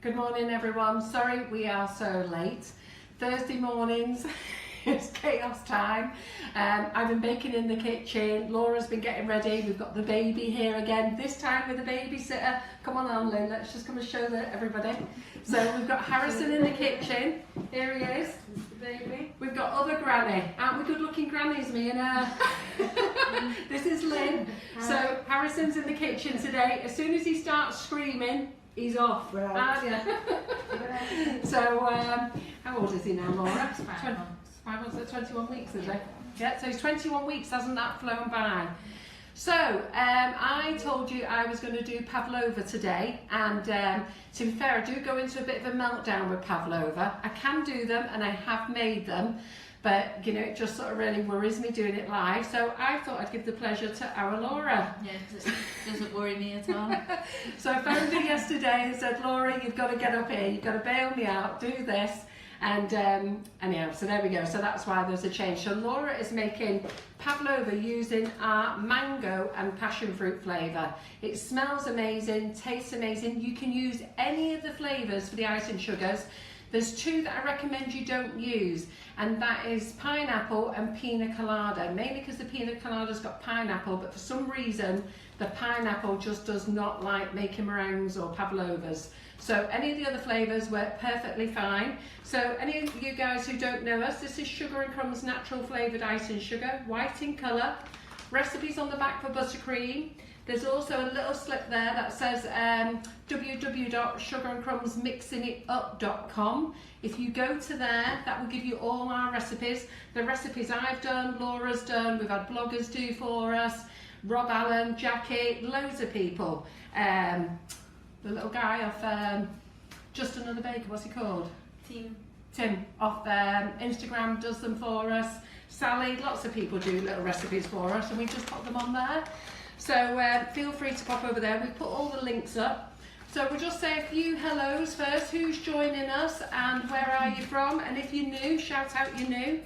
Good morning everyone. Sorry we are so late. Thursday mornings, it's chaos time. I've been baking in the kitchen. Laura's been getting ready. We've got the baby here again, this time with a babysitter. Come on, Lynn, let's just come and show everybody. So we've got Harrison in the kitchen. Here he is, the baby. We've got other granny. Aren't we good looking grannies, me and her? This is Lynn. So Harrison's in the kitchen today. As soon as he starts screaming, he's off. Right. So, how old is he now, Laura? 5 months, 21 weeks, is he? Yeah, so he's 21 weeks, hasn't that flown by? So, I told you I was going to do Pavlova today, and to be fair, I do go into a bit of a meltdown with Pavlova. I can do them, and I have made them, but you know, it just sort of really worries me doing it live. So I thought I'd give the pleasure to our Laura. Yeah, it doesn't worry me at all. So I phoned her yesterday and said, Laura, you've got to get up here, you've got to bail me out, do this. And anyhow, so there we go. So that's why there's a change. So Laura is making Pavlova using our mango and passion fruit flavour. It smells amazing, tastes amazing. You can use any of the flavours for the icing sugars. There's two that I recommend you don't use, and that is pineapple and pina colada, mainly because the pina colada's got pineapple, but for some reason the pineapple just does not like making meringues or pavlovas. So any of the other flavours work perfectly fine. So any of you guys who don't know us, this is Sugar and Crumbs natural flavoured icing sugar, white in colour, recipes on the back for buttercream. There's also a little slip there that says www.sugarandcrumbsmixingitup.com. If you go to there, that will give you all our recipes. The recipes I've done, Laura's done, we've had bloggers do for us, Rob Allen, Jackie, loads of people. The little guy off Just Another Baker, what's he called? Tim off Instagram does them for us. Sally, lots of people do little recipes for us, and we just put them on there. So feel free to pop over there. We've put all the links up. So we'll just say a few hellos first. Who's joining us and where are you from? And if you're new, shout out you're new.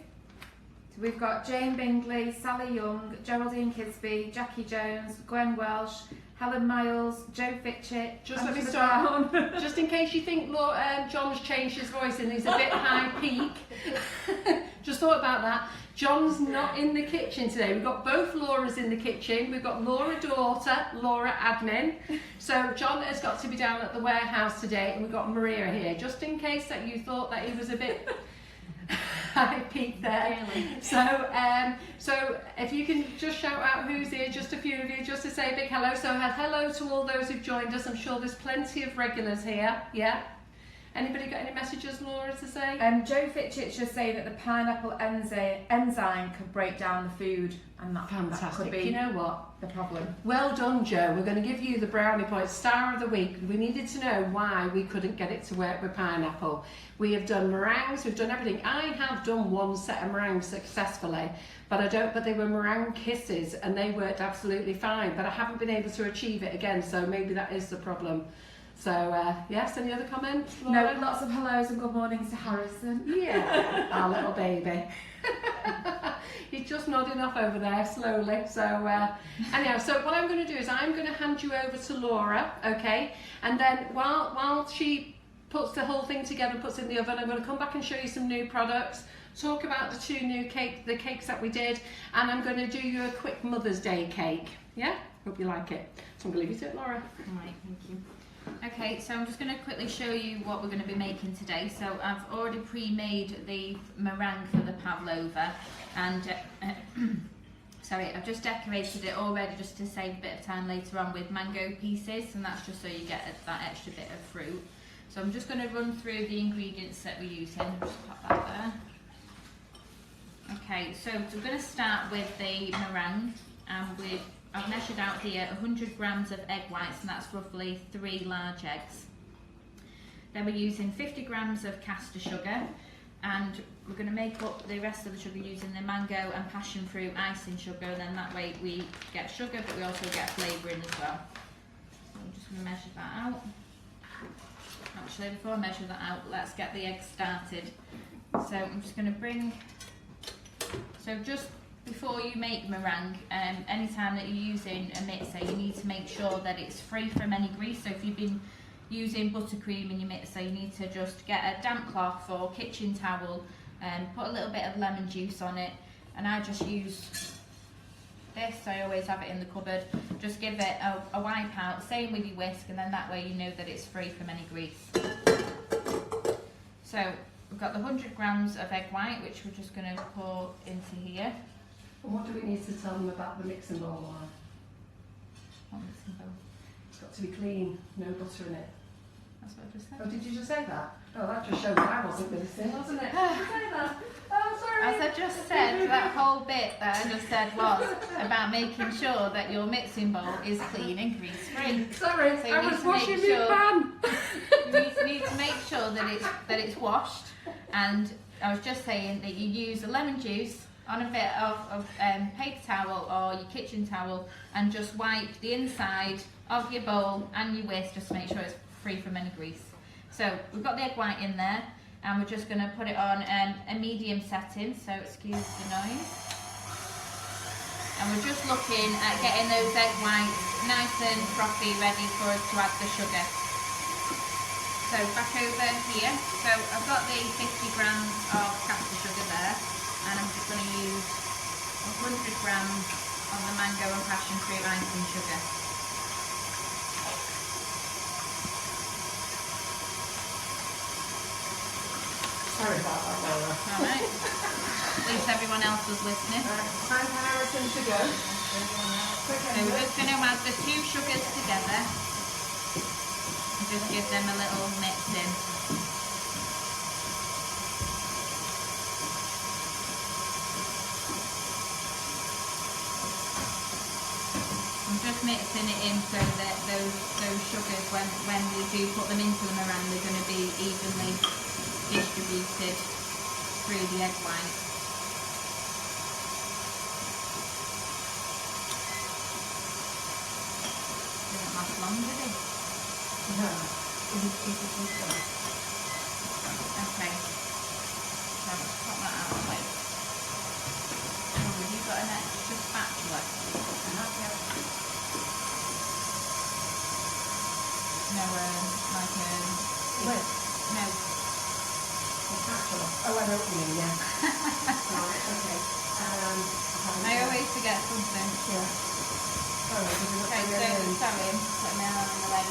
So we've got Jane Bingley, Sally Young, Geraldine Kisby, Jackie Jones, Gwen Welsh, Helen Miles, Joe Fitchett. Just let me start. Just in case you think John's changed his voice and he's a bit high peak. Just thought about that. John's not in the kitchen today. We've got both Lauras in the kitchen. We've got Laura daughter, Laura admin. So John has got to be down at the warehouse today, and we've got Maria here, just in case that you thought that he was a bit high peak there. Really? So if you can just shout out who's here, just a few of you, just to say a big hello. So hello to all those who've joined us. I'm sure there's plenty of regulars here. Yeah. Anybody got any messages, Laura, to say? Joe Fitchett's just saying that the pineapple enzyme could break down the food, and that could be, you know what, the problem. Well done, Joe. We're going to give you the brownie point, star of the week. We needed to know why we couldn't get it to work with pineapple. We have done meringues, we've done everything. I have done one set of meringues successfully, but they were meringue kisses and they worked absolutely fine, but I haven't been able to achieve it again, so maybe that is the problem. So, yes, any other comments, Laura? No, lots of hellos and good mornings to Harrison. Yeah, our little baby. He's just nodding off over there slowly. So, anyhow, so what I'm going to do is I'm going to hand you over to Laura, okay? And then while she puts the whole thing together, puts it in the oven, I'm going to come back and show you some new products, talk about the two new cakes that we did, and I'm going to do you a quick Mother's Day cake. Yeah? Hope you like it. So I'm going to leave you to it, Laura. All right, thank you. Okay, so I'm just going to quickly show you what we're going to be making today. So I've already pre-made the meringue for the Pavlova, and sorry, I've just decorated it already just to save a bit of time later on with mango pieces, and that's just so you get that extra bit of fruit. So I'm just going to run through the ingredients that we're using. Just pop that there. Okay, so we're going to start with the meringue, and I've measured out here 100 grams of egg whites, and that's roughly 3 large eggs. Then we're using 50 grams of caster sugar, and we're going to make up the rest of the sugar using the mango and passion fruit icing sugar, and then that way we get sugar but we also get flavouring as well. So I'm just going to measure that out. Actually, before I measure that out, let's get the eggs started. So I'm just going to just before you make meringue, anytime that you're using a mixer, you need to make sure that it's free from any grease. So if you've been using buttercream in your mixer, you need to just get a damp cloth or kitchen towel and put a little bit of lemon juice on it. And I just use this, I always have it in the cupboard. Just give it a wipe out, same with your whisk, and then that way you know that it's free from any grease. So we've got the 100 grams of egg white, which we're just going to pour into here. And what do we need to tell them about the mixing bowl? What mixing bowl? It's got to be clean, no butter in it. That's what I just said. Oh, did you just say that? Oh, that just shows I wasn't listening, wasn't it? Did you say that? Oh, sorry. As I just said, that whole bit that I just said was about making sure that your mixing bowl is clean and grease free. Sorry, So you I need was to washing make sure- my pan. You need to make sure that it's washed. And I was just saying that you use a lemon juice on a bit of paper towel or your kitchen towel and just wipe the inside of your bowl and your whisk just to make sure it's free from any grease. So we've got the egg white in there and we're just going to put it on a medium setting, so excuse the noise. And we're just looking at getting those egg whites nice and frothy, ready for us to add the sugar. So back over here, so I've got the 50 grams of caster sugar there, and I'm just going to use 100 grams of the mango and passion fruit icing sugar. Sorry about that, Laura. Alright, at least everyone else was listening. Time for Harrison to go. So we're just going to add the two sugars together and just give them a little mix in. I'm just mixing it in so that those sugars, when we do put them into the meringue, they're going to be evenly distributed through the egg white. Didn't last long, did it? No. Okay. So let's put that out of the way. Oh, have you got an extra spatula? No, like Wait. no. Oh, I know what you mean, yeah. Right, okay. I always forget something. Yeah. Oh, Okay, so sorry, put my arm on the leg.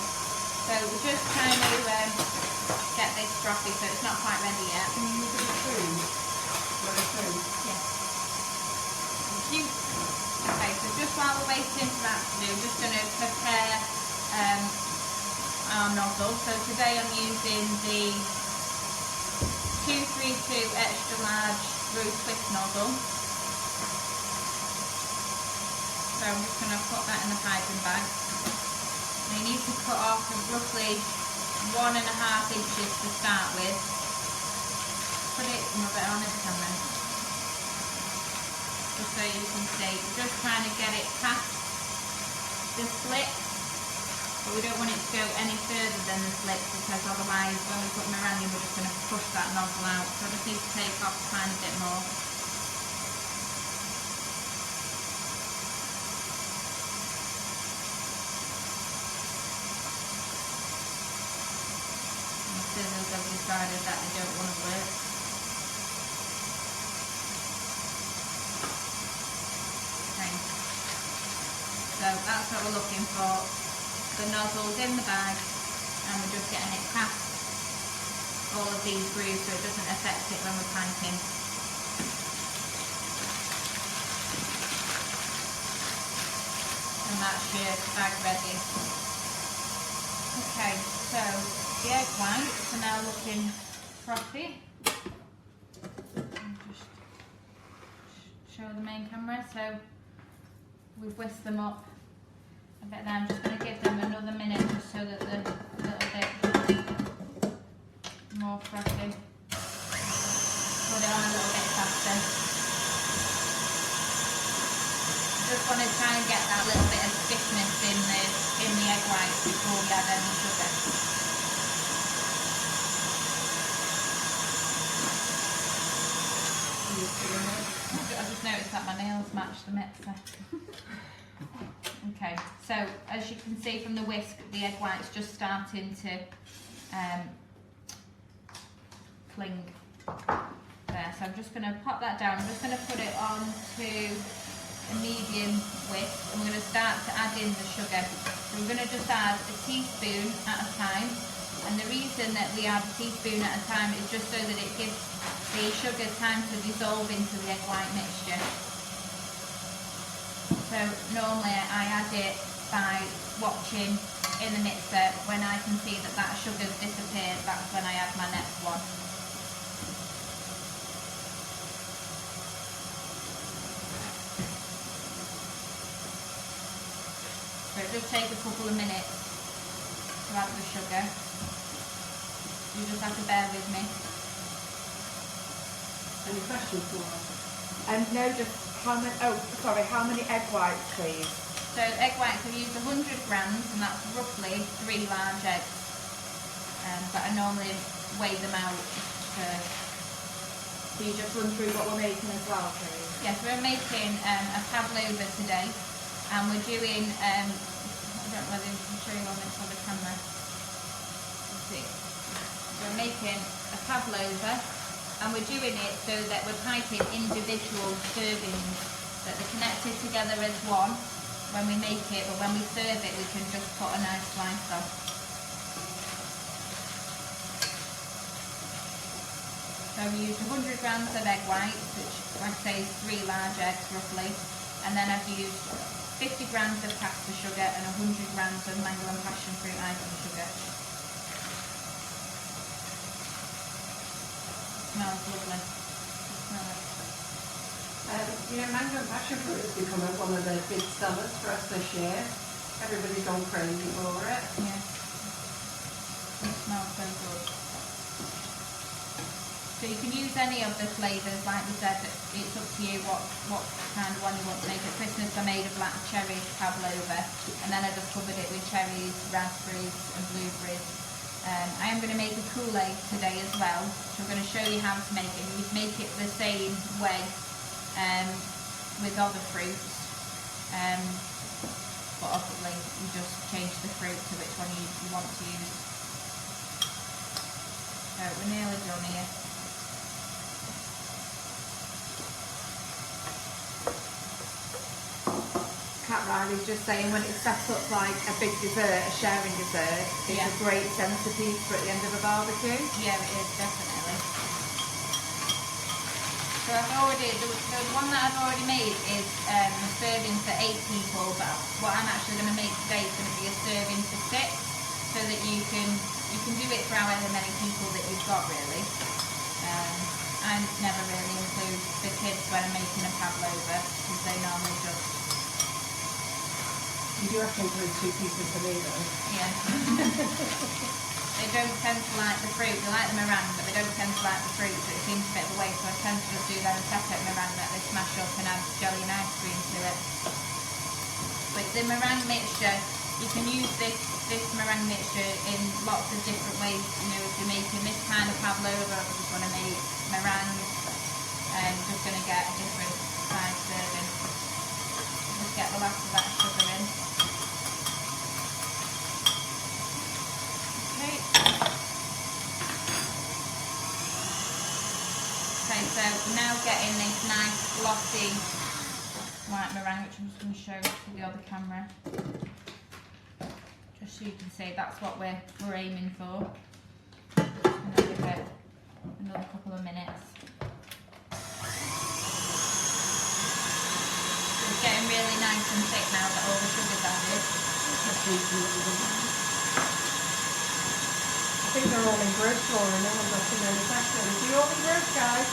So we're just trying to get this frothy, so it's not quite ready yet. Can you use a spoon? Like a spoon? Yeah. Thank you. Okay, so just while we're waiting for that to do, I'm just going to prepare our nozzle. So today I'm using the 232 extra large roof twist nozzle. So I'm just going to put that in the piping bag. And you need to cut off roughly 1.5 inches to start with. Put it, move it on the camera. Just so you can see. We're just trying to get it past the slit, but we don't want it to go any further than the slit because otherwise when we put meringue in we're just going to push that nozzle out. So I just need to take off a tiny bit more. Scissors have decided that they don't want to work. Okay. So that's what we're looking for. The nozzle's in the bag and we're just getting it past all of these grooves so it doesn't affect it when we're piping. And that's your bag ready. Okay, so the egg whites are now looking frothy. I'll just show the main camera. So we've whisked them up a bit there. I'm just going to give them another minute just so that they're a little bit more frothy. Put it on a little bit faster. Just want to try and get that little bit of stiffness in the egg whites before we add any sugar. I just noticed that my nails match the mixer. Okay, so as you can see from the whisk, the egg white's just starting to cling there. So I'm just going to pop that down. I'm just going to put it on to a medium whisk, and we're going to start to add in the sugar. So we're going to just add a teaspoon at a time, and the reason that we add a teaspoon at a time is just so that it gives the sugar time to dissolve into the egg white mixture. So normally I add it by watching in the mixer. When I can see that that sugar's disappeared, that's when I add my next one. So it does take a couple of minutes to add the sugar. You just have to bear with me. Any questions, Laura? No, just how many egg whites, please? So egg whites, I've used 100 grams, and that's roughly 3 large eggs. But I normally weigh them out first. Can you just run through what we're making as well, please? Yes, we're making a Pavlova today, and we're doing, I don't know whether you can show you on this on the camera. Let's see. We're making a Pavlova, and we're doing it so that we're piping individual servings, that they're connected together as one when we make it, but when we serve it we can just put a nice slice on. So we used 100 grams of egg whites, which like I say is 3 large eggs roughly, and then I've used 50 grams of caster sugar and 100 grams of mango and passion fruit icing sugar. Smells lovely. Smell it. Mango and passion fruit has become one of the big sellers for us this year. Everybody's gone crazy for it. Yeah. It smells so good. So you can use any of the flavours, like we said, it's up to you what kind of one you want to make. At Christmas I made a black cherry Pavlova, and then I just covered it with cherries, raspberries and blueberries. I am going to make a Coulis today as well, so I'm going to show you how to make it. You would make it the same way with other fruits, but obviously you just change the fruit to which one you want to use. So we're nearly done here. Cat Riley's just saying when it's set up like a big dessert, a sharing dessert, it's a great centerpiece for at the end of a barbecue. Yeah, it is, definitely. So the one that I've already made is a serving for 8 people, but what I'm actually going to make today is going to be a serving for 6, so that you can do it for however many people that you've got really. I never really include the kids when I'm making a Pavlova, because they normally just... You do have to include 2 pieces for me though. Yeah. They don't tend to like the fruit. They like the meringue, but they don't tend to like the fruit, so it seems a bit of a waste. So I tend to just do them a separate meringue that they smash up and add jelly and ice cream to it. But the meringue mixture, you can use this meringue mixture in lots of different ways. You know, if you're making this kind of Pavlova, or just want to make meringue, just going to get a different size serving. Just get the last of that sugar in. Okay, so we're now getting this nice glossy white meringue, which I'm just going to show to the other camera. Just so you can see, that's what we're aiming for. Just going to give it another couple of minutes. So it's getting really nice and thick now that all the sugar's added. I think they're all in growth, Laura, and no one's asking any questions. Are you all in growth, guys?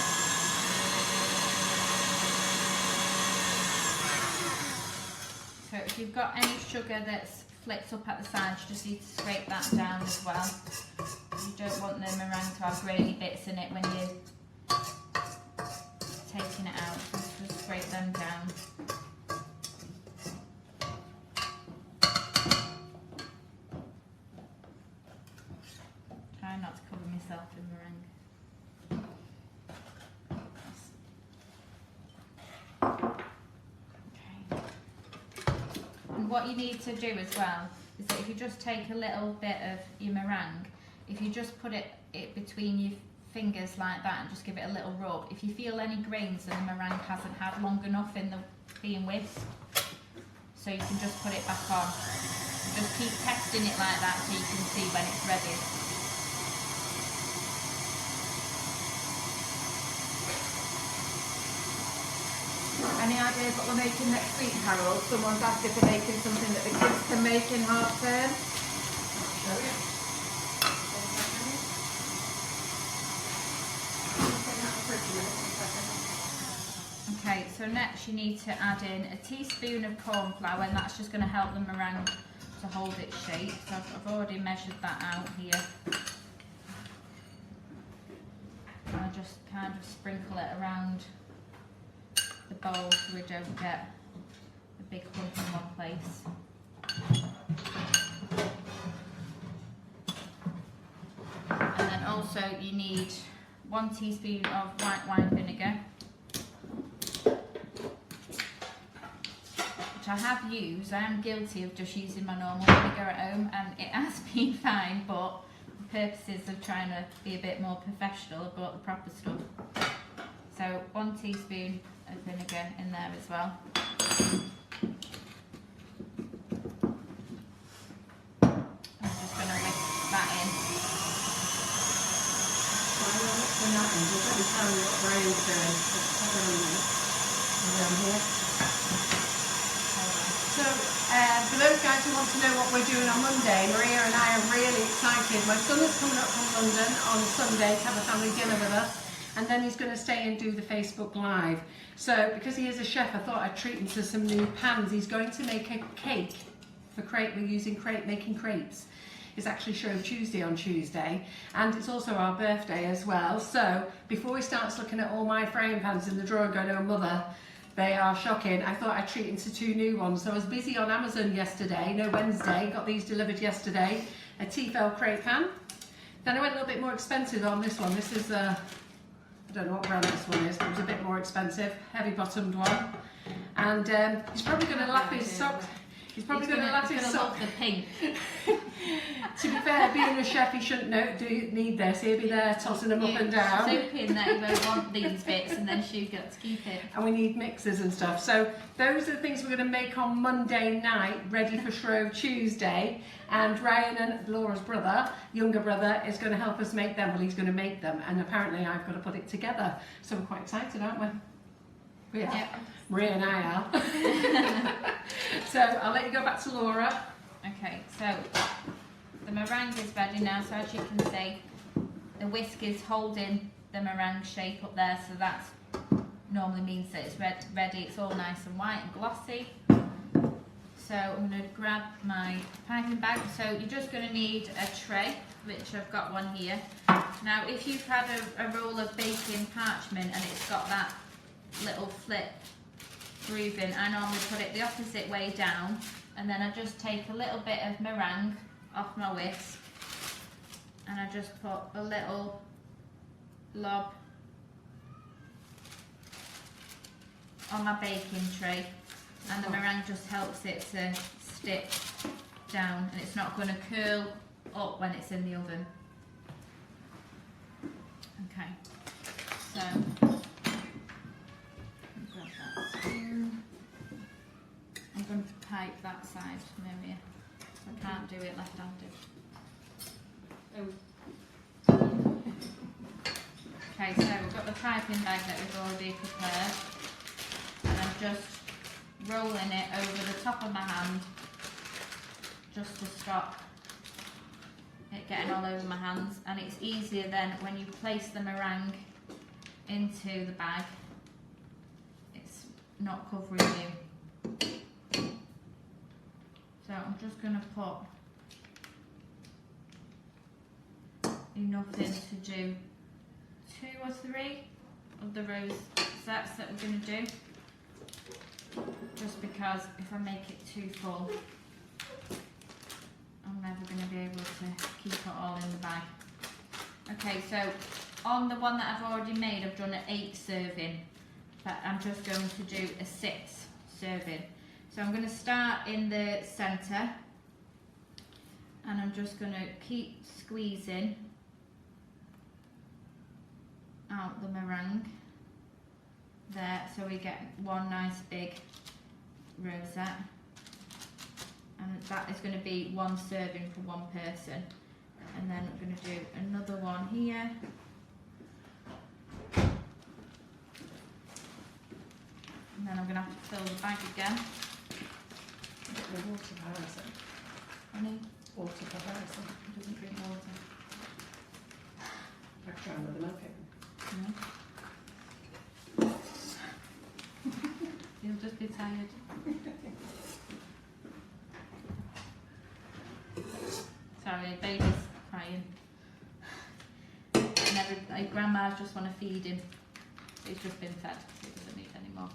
So if you've got any sugar that's flipped up at the sides, you just need to scrape that down as well. You don't want the meringue to have grainy bits in it when you're taking it out, so just scrape them down. Try not to cover myself in meringue. Okay. important, what you need to do as well, is that if you just take a little bit of your meringue, if you just put it between your fingers like that and just give it a little rub, if you feel any grains and the meringue hasn't had long enough in the being whisked, so you can just put it back on. Just keep testing it like that so you can see when it's ready. Any ideas what we're making next week, Carol? Someone's asked if we're making something that the kids can make in half term. I'll show you. Okay, so next you need to add in a teaspoon of corn flour, and that's just going to help the meringue to hold its shape. So I've already measured that out here. And I just kind of sprinkle it around the bowl so we don't get a big lump in one place. And then also you need 1 teaspoon of white wine vinegar, which I have used. I am guilty of just using my normal vinegar at home and it has been fine, but for purposes of trying to be a bit more professional, I bought the proper stuff. So 1 teaspoon of vinegar in there as well. I'm just going to whisk that in. So, for those guys who want to know what we're doing on Monday, Maria and I are really excited. My son is coming up from London on Sunday to have a family dinner with us, and then he's going to stay and do the Facebook Live. So, because he is a chef, I thought I'd treat him to some new pans. He's going to make a cake for crepe. We're using crepe, making crepes. It's actually Shrove Tuesday on Tuesday, and it's also our birthday as well. So, before he starts looking at all my frying pans in the drawer and going, oh mother, they are shocking, I thought I'd treat him to 2 new ones. So I was busy on Amazon yesterday, no Wednesday, got these delivered yesterday, a Tefal crepe pan. Then I went a little bit more expensive on this one. This is I don't know what brand this one is, but it was a bit more expensive, heavy bottomed one. And he's probably going to laugh his socks. He's probably going to laugh his socks. The pink. To be fair, being a chef, he shouldn't need this. He'll be there tossing them up and down. Hoping that he won't want these bits and then she'll get to keep it. And we need mixers and stuff. So those are the things we're going to make on Monday night, ready for Shrove Tuesday. And Ryan and Laura's brother, younger brother, is going to help us make them. Well, he's going to make them, and apparently I've got to put it together. So we're quite excited, aren't we? We are. Yep. Maria and I are. So I'll let you go back to Laura. Okay, so the meringue is ready now. So as you can see, the whisk is holding the meringue shape up there. So that normally means that it's ready. It's all nice and white and glossy. So I'm going to grab my piping bag. So you're just going to need a tray, which I've got one here. Now, if you've had a roll of baking parchment and it's got that little flip grooving, I normally put it the opposite way down, and then I just take a little bit of meringue off my whisk and I just put a little blob on my baking tray, and the meringue just helps it to stick down and it's not going to curl up when it's in the oven. Okay, so I'm going to pipe that side, Maria. I can't do it left-handed. Okay, so we've got the piping bag that we've already prepared, and I'm just rolling it over the top of my hand just to stop it getting all over my hands. And it's easier then when you place the meringue into the bag, it's not covering you. So I'm just going to put enough in to do 2 or 3 of the rose sets that we're going to do, just because if I make it too full, I'm never going to be able to keep it all in the bag. Okay, so on the one that I've already made, I've done an 8 serving, but I'm just going to do a 6 serving. So I'm going to start in the centre, and I'm just going to keep squeezing out the meringue there, so we get one nice big rosette, and that is going to be one serving for one person. And then I'm going to do another one here. And then I'm going to have to fill the bag again. Water for Harrison. Honey? Water for Harrison. He doesn't drink water. I try with the milk in. No. He'll just be tired. Sorry, baby's crying. And grandma's just want to feed him. He's just been fed, so he doesn't need any more.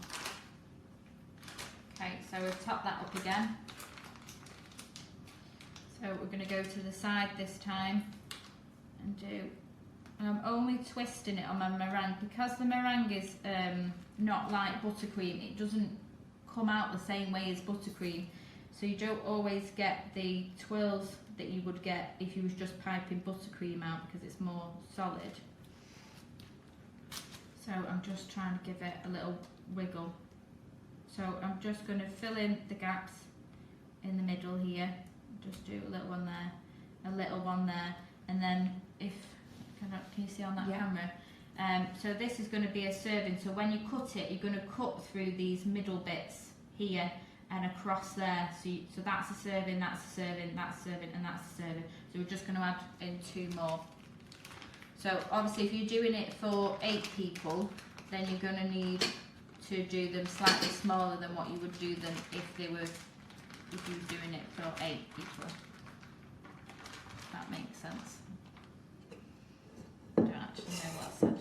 Okay, so we've topped that up again. So we're going to go to the side this time and I'm only twisting it on my meringue because the meringue is not like buttercream. It doesn't come out the same way as buttercream, so you don't always get the twirls that you would get if you was just piping buttercream out because it's more solid. So I'm just trying to give it a little wiggle. So I'm just going to fill in the gaps in the middle here. Just do a little one there, a little one there, and then if can you see on that camera? So this is going to be a serving. So when you cut it, you're going to cut through these middle bits here and across there. So that's a serving, that's a serving, that's a serving, and that's a serving. So we're just going to add in 2 more. So obviously, if you're doing it for 8 people, then you're going to need to do them slightly smaller than what you would do them if you were doing it for 8 people. If that makes sense. I don't actually know what I said.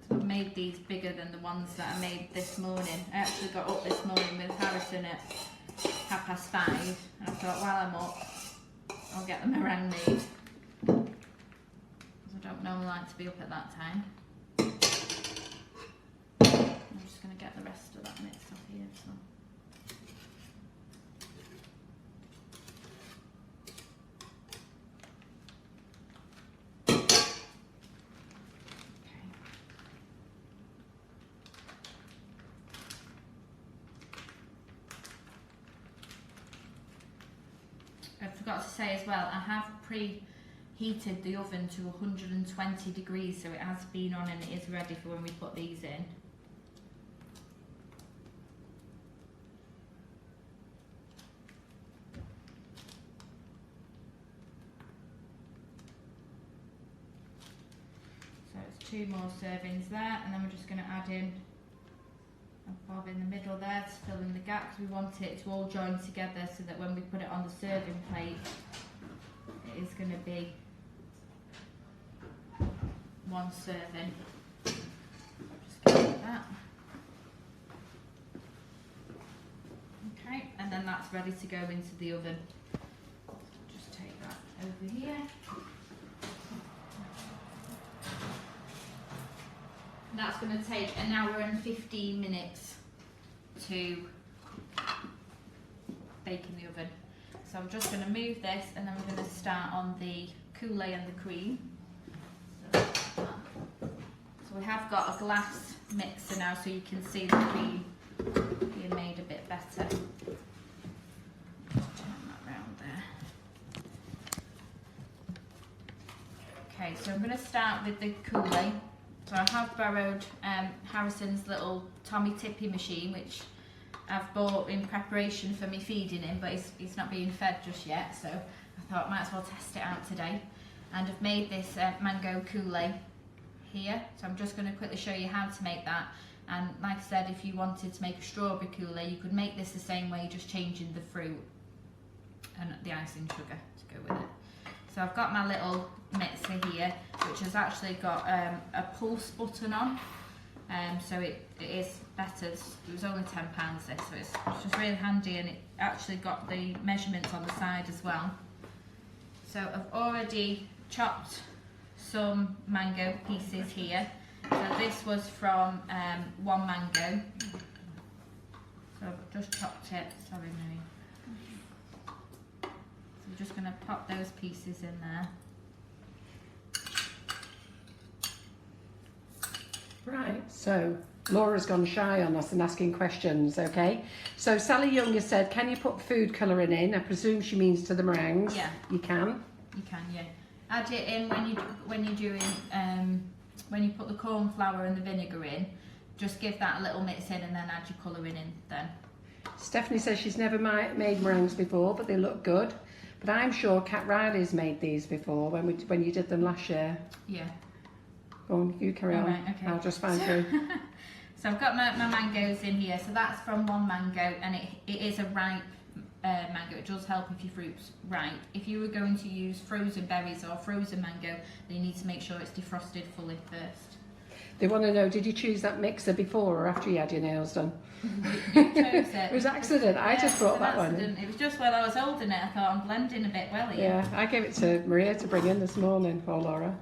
So I've made these bigger than the ones that I made this morning. I actually got up this morning with Harrison at 5:30, and I thought while I'm up, I'll get the meringue made. Because I don't normally like to be up at that time. I'm just going to get the rest of that mixed up here. So. I forgot to say as well, I have preheated the oven to 120 degrees, so it has been on and it is ready for when we put these in. So it's 2 more servings there, and then we're just going to add in a bob in the middle there to fill in the gaps. We want it to all join together so that when we put it on the serving plate, it is going to be 1 serving. Just give it that. Okay, and then that's ready to go into the oven. Just take that over here. That's going to take 1 hour and 15 minutes to bake in the oven. So I'm just going to move this, and then we're going to start on the Coulis and the cream. So we have got a glass mixer now, so you can see the cream being made a bit better. Just turn that round there. Okay, so I'm going to start with the Coulis. So I have borrowed Harrison's little Tommy Tippy machine, which I've bought in preparation for me feeding him, but he's not being fed just yet, so I thought I might as well test it out today. And I've made this mango Coulis here, so I'm just going to quickly show you how to make that. And like I said, if you wanted to make a strawberry Coulis, you could make this the same way, just changing the fruit and the icing sugar to go with it. So I've got my little mixer here, which has actually got a pulse button on, so it is better. It was only £10 this, so it's just really handy, and it actually got the measurements on the side as well. So I've already chopped some mango pieces here. So this was from one mango. So I've just chopped it. Sorry, Mary. So I'm just going to pop those pieces in there. Right, so Laura's gone shy on us and asking questions, okay? So Sally Young has said, can you put food colouring in? I presume she means to the meringues. Yeah. You can? You can, yeah. Add it in when you're doing when you put the corn flour and the vinegar in. Just give that a little mix in and then add your colouring in then. Stephanie says she's never made meringues before, but they look good. But I'm sure Kat Riley's made these before when you did them last year. Yeah. Go on, you carry on. Right, okay. I'll just find through. So I've got my mangoes in here. So that's from one mango, and it is a ripe mango. It does help if your fruit's ripe. If you were going to use frozen berries or frozen mango, then you need to make sure it's defrosted fully first. They want to know, did you choose that mixer before or after you had your nails done? You chose it. It was accident. I just brought that one in. It was just when I was holding it, I thought I'm blending a bit well here. Yeah, I gave it to Maria to bring in this morning for Laura.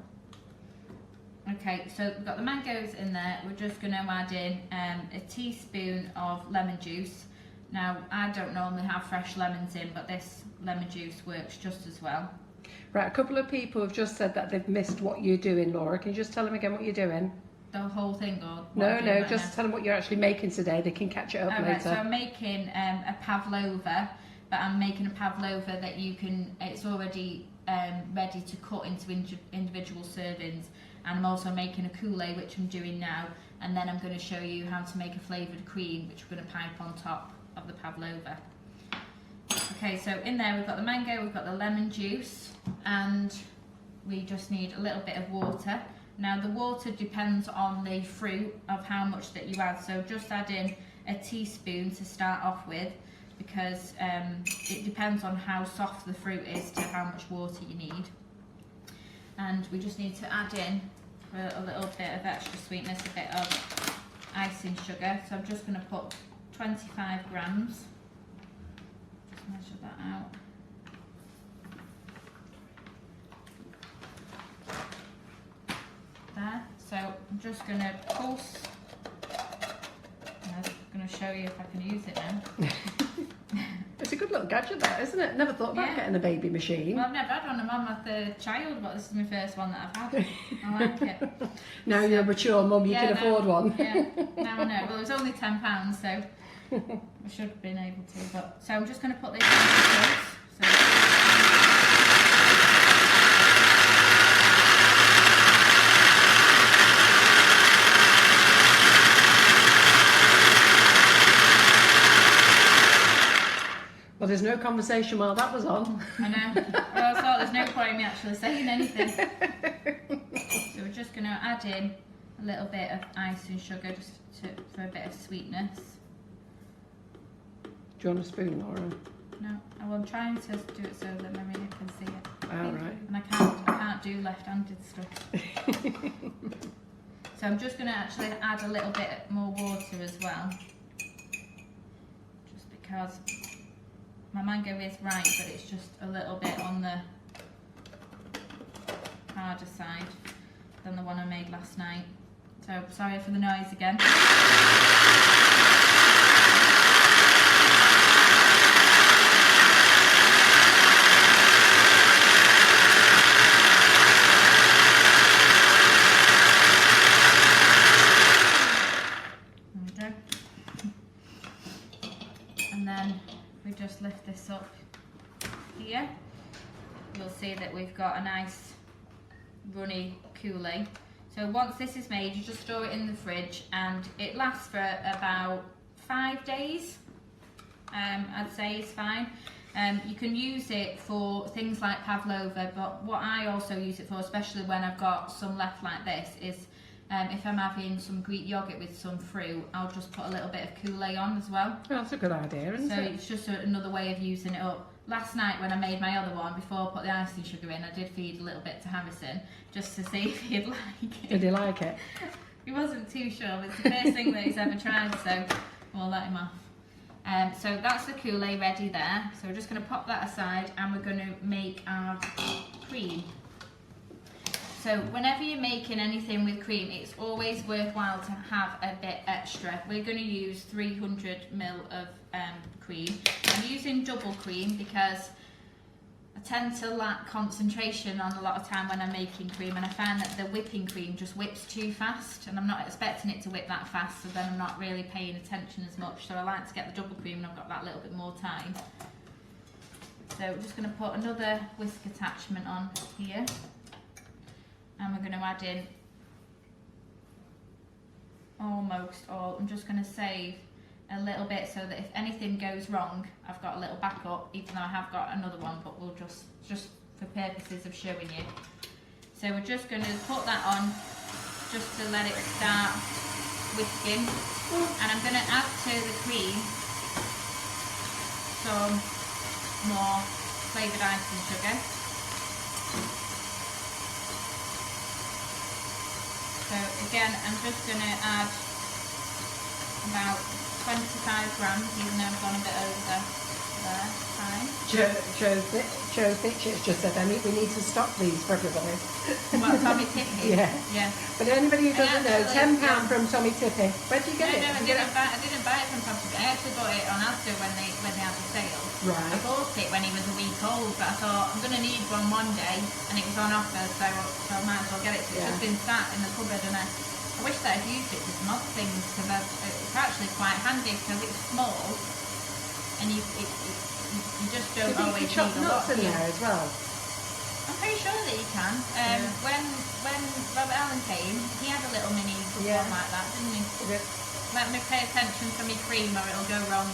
Okay, so we've got the mangoes in there. We're just going to add in a teaspoon of lemon juice. Now, I don't normally have fresh lemons in, but this lemon juice works just as well. Right, a couple of people have just said that they've missed what you're doing, Laura. Can you just tell them again what you're doing? The whole thing, or No, just tell them what you're actually making today. They can catch it up later. Right, so I'm making a pavlova, but I'm making a pavlova that you can, it's already ready to cut into individual servings. And I'm also making a Coulis, which I'm doing now, and then I'm going to show you how to make a flavoured cream, which we're going to pipe on top of the pavlova. Okay, so in there we've got the mango, we've got the lemon juice, and we just need a little bit of water. Now the water depends on the fruit of how much that you add, so just add in a teaspoon to start off with, because it depends on how soft the fruit is to how much water you need. And we just need to add in, for a little bit of extra sweetness, a bit of icing sugar. So I'm just going to put 25 grams. Just measure that out. There. So I'm just going to pulse. I'm going to show you if I can use it now. It's a good little gadget, that, isn't it? Never thought about getting a baby machine. Well, I've never had one. I'm my third child, but this is my first one that I've had. I like it. Now you're a mature mum, you can afford one. Yeah, now I know. Well, it was only £10, so I should have been able to. But so I'm just going to put this into place. Well, there's no conversation while that was on. I know. Well, I thought there's no point in me actually saying anything. So we're just going to add in a little bit of ice and sugar just for a bit of sweetness. Do you want a spoon, Laura? No, I'm trying to do it so that Maria can see it. All right. And I can't do left-handed stuff. So I'm just going to actually add a little bit more water as well. Just because my mango is ripe, but it's just a little bit on the harder side than the one I made last night. So sorry for the noise again. There we go. And then we just lift this up here. You'll see that we've got a nice runny Coulis. So once this is made, you just store it in the fridge and it lasts for about 5 days. I'd say is fine. You can use it for things like pavlova, but what I also use it for, especially when I've got some left like this, is if I'm having some Greek yogurt with some fruit, I'll just put a little bit of Coulis on as well. That's a good idea, isn't it? So it's just another way of using it up. Last night when I made my other one, before I put the icing sugar in, I did feed a little bit to Harrison, just to see if he'd like it. Did he like it? He wasn't too sure. It's the first thing that he's ever tried, so we'll let him off. So that's the Coulis ready there. So we're just going to pop that aside and we're going to make our cream. So whenever you're making anything with cream, it's always worthwhile to have a bit extra. We're going to use 300ml of cream. I'm using double cream because I tend to lack concentration on a lot of time when I'm making cream, and I find that the whipping cream just whips too fast, and I'm not expecting it to whip that fast, so then I'm not really paying attention as much. So I like to get the double cream and I've got that little bit more time. So we're just going to put another whisk attachment on here, and we're going to add in almost all. I'm just going to save a little bit so that if anything goes wrong, I've got a little backup, even though I have got another one, but we'll just for purposes of showing you. So we're just going to put that on just to let it start whisking, and I'm going to add to the cream some more flavoured icing sugar. So again, I'm just going to add about 25 grams, even though I've gone a bit over there. Fine. Joe Fitchett's just said, we need to stock these for everybody. What, Tommy Tippy? Yeah. Yeah. But anybody who doesn't know, £10 from Tommy Tippy. Where'd you get it? No, I didn't buy it from Tommy Tippy. I actually bought it on Asda when they had the sale. Right. I bought it when he was a week old, but I thought I'm going to need one day, and it was on offer, so I might as well get it. So it's just been sat in the cupboard, and I wish that I'd used it for some other things, because it's actually quite handy because it's small, and you just don't always need a lot. Nuts in there as well. I'm pretty sure that you can. When Robert Allen came, he had a little mini one like that, didn't he? Let me pay attention to my cream or it'll go wrong.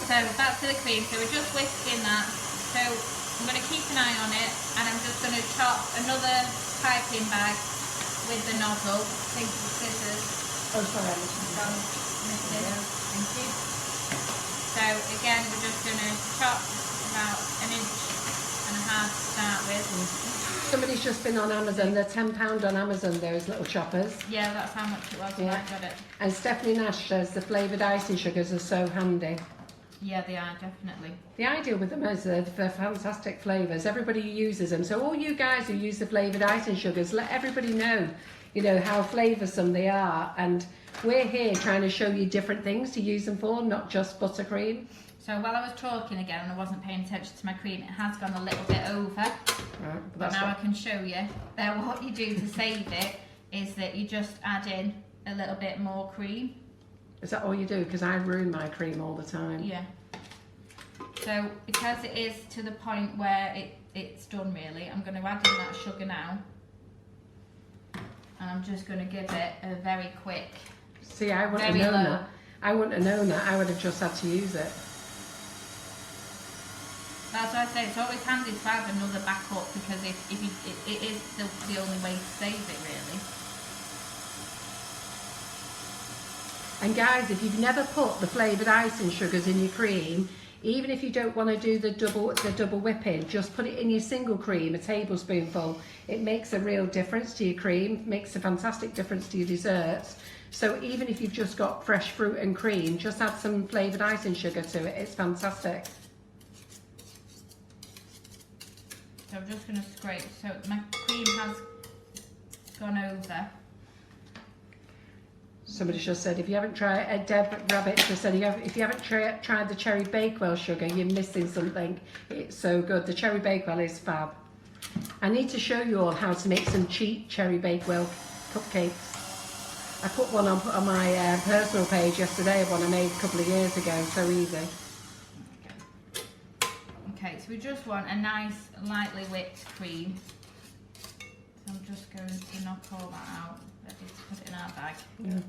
So back to the cream. So we're just whisking that. So I'm going to keep an eye on it, and I'm just going to chop another piping bag with the nozzle. I think the scissors. Oh, sorry. Thank you. So again, we're just going to chop about 1.5 inches to start with. Somebody's just been on Amazon. They're £10 on Amazon, those little choppers. Yeah, that's how much it was when I got it. And Stephanie Nash says the flavoured icing sugars are so handy. Yeah, they are, definitely. The idea with them is they're fantastic flavours. Everybody uses them. So all you guys who use the flavoured icing sugars, let everybody know, how flavoursome they are. And we're here trying to show you different things to use them for, not just buttercream. So while I was talking again and I wasn't paying attention to my cream, it has gone a little bit over. Right, but now I can show you that what you do to save it is that you just add in a little bit more cream. Is that all you do? Because I ruin my cream all the time. Yeah. So because it is to the point where it's done really, I'm going to add in that sugar now. And I'm just going to give it a very quick. See, I wouldn't have known that. I wouldn't have known that. I would have just had to use it. That's why I say it's always handy to have another backup, because it is the only way to save it really. And guys, if you've never put the flavoured icing sugars in your cream, even if you don't want to do the double whipping, just put it in your single cream, a tablespoonful. It makes a real difference to your cream, makes a fantastic difference to your desserts. So even if you've just got fresh fruit and cream, just add some flavoured icing sugar to it. It's fantastic. So I'm just going to scrape. So my cream has gone over. Somebody just said, if you haven't tried, Deb Rabbit just said, if you haven't tried the cherry bakewell sugar, you're missing something. It's so good. The cherry bakewell is fab. I need to show you all how to make some cheap cherry bakewell cupcakes. I put one on my personal page yesterday of one I made a couple of years ago. So easy. Okay, so we just want a nice lightly whipped cream. So I'm just going to knock all that out. Ready to put it in our bag. Yeah.